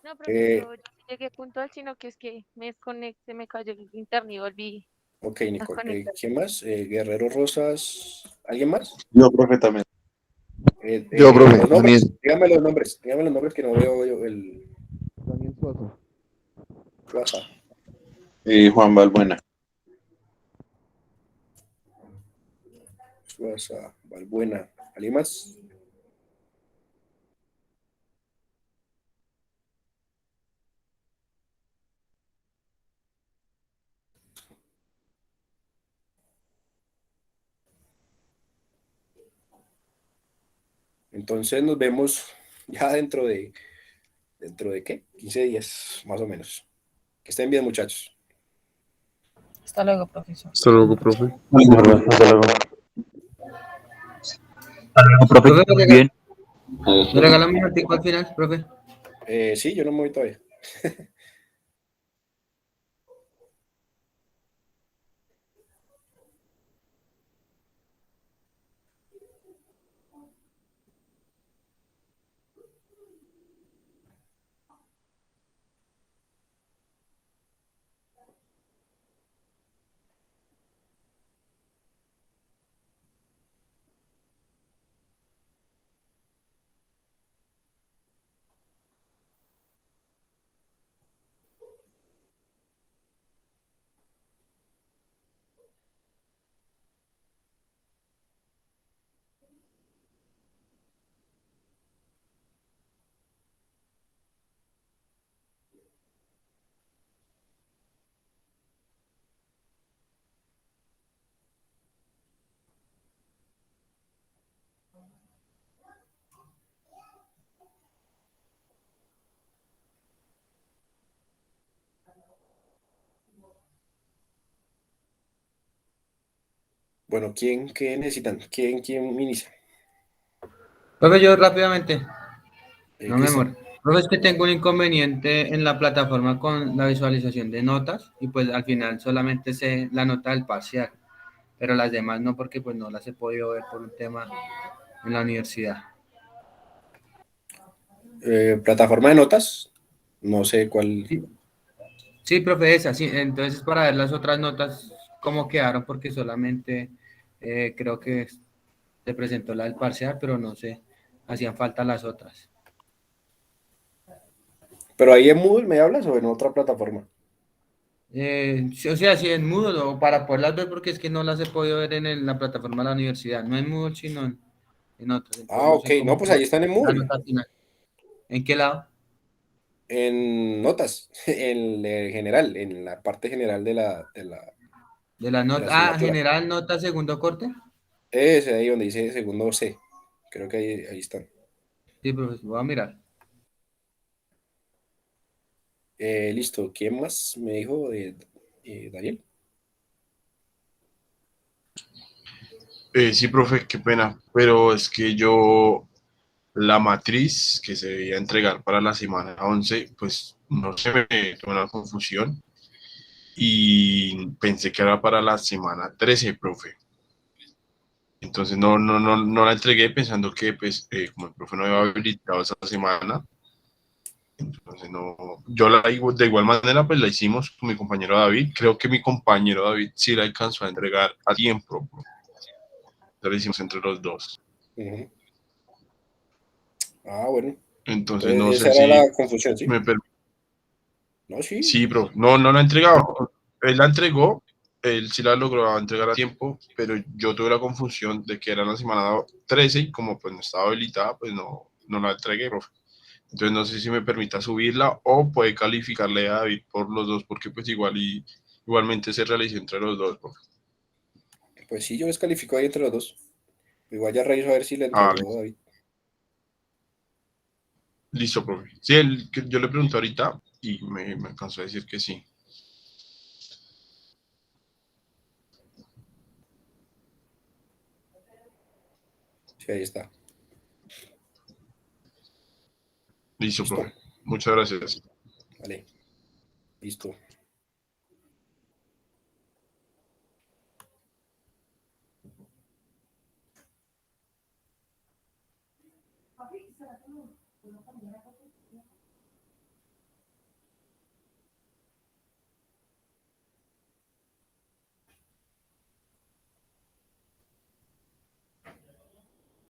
No, profe, yo llegué puntual, sino que es que me desconecté, me cayó el internet y volví Ok, a Nicole. conectar. ¿Quién más? Guerrero Rosas. ¿Alguien más? Yo, profe, también. Yo, profe, Los nombres. Daniel. Dígame los nombres. Dígame los nombres que no veo yo el... Daniel Suazo. WhatsApp. Juan Balbuena. Suaza, Valbuena. ¿Alguien más? Entonces nos vemos ya dentro de ¿qué? 15 días, más o menos. Que estén bien, muchachos. Hasta luego, profesor. Hasta luego, profe. Hasta luego. Profe, Profe, muy bien. ¿me regala un minutico al final, profe? Sí, yo no me voy todavía. Bueno, qué necesitan? ¿Quién inicia? Profe, yo rápidamente, no me Cristian. demoro. Profe, es que tengo un inconveniente en la plataforma con la visualización de notas y pues al final solamente sé la nota del parcial, pero las demás no porque pues no las he podido ver por un tema en la universidad. Plataforma de notas. No sé cuál. Sí, sí, profe, esa, sí. Entonces para ver las otras notas, cómo quedaron, porque solamente creo que se presentó la del parcial, pero no sé, hacían falta las otras. ¿Pero ahí en Moodle me hablas o en otra plataforma? Sí, o sea, sí en Moodle, o para poderlas ver, porque es que no las he podido ver en la plataforma de la universidad, no en Moodle, sino en otras. Entonces Ah, no ok. sé No, cómo pues quedó ahí están en la Moodle. nota final. ¿En qué lado? En notas. En general. En la parte general De la de la nota, asignatura. general, nota, segundo corte. Ese ahí donde dice segundo C. Creo que ahí están. Sí, profesor, voy a mirar. Listo. ¿Quién más me dijo? Daniel. Sí, profe, qué pena, pero es que yo, la matriz que se debía entregar para la semana 11 pues no se me tuvo una confusión y pensé que era para la semana 13 profe. Entonces no la entregué pensando que, pues, como el profe no había habilitado esa semana, entonces no, yo de igual manera, pues la hicimos con mi compañero David. Creo que mi compañero David sí la alcanzó a entregar a tiempo, profe. La hicimos entre los dos. Ujú. Ah, bueno. Entonces Entonces no esa sé era si la confusión, ¿sí? me permite. No, sí. Sí, bro, no la ha entregado. Él la entregó, él sí la logró entregar a tiempo, pero yo tuve la confusión de que era la semana 13 y como pues no estaba habilitada, pues no la entregué, bro. Entonces no sé si me permita subirla o puede calificarle a David por los dos, porque pues igualmente se realizó entre los dos, bro. Pues sí, yo descalifico ahí entre los dos. Igual ya reviso a ver si le Ah, entregó David. listo, profe. Sí, yo le pregunté ahorita y me alcanzó a decir que sí. Sí, ahí está. Listo, ¿Listo? profe. Muchas gracias. Vale. Listo.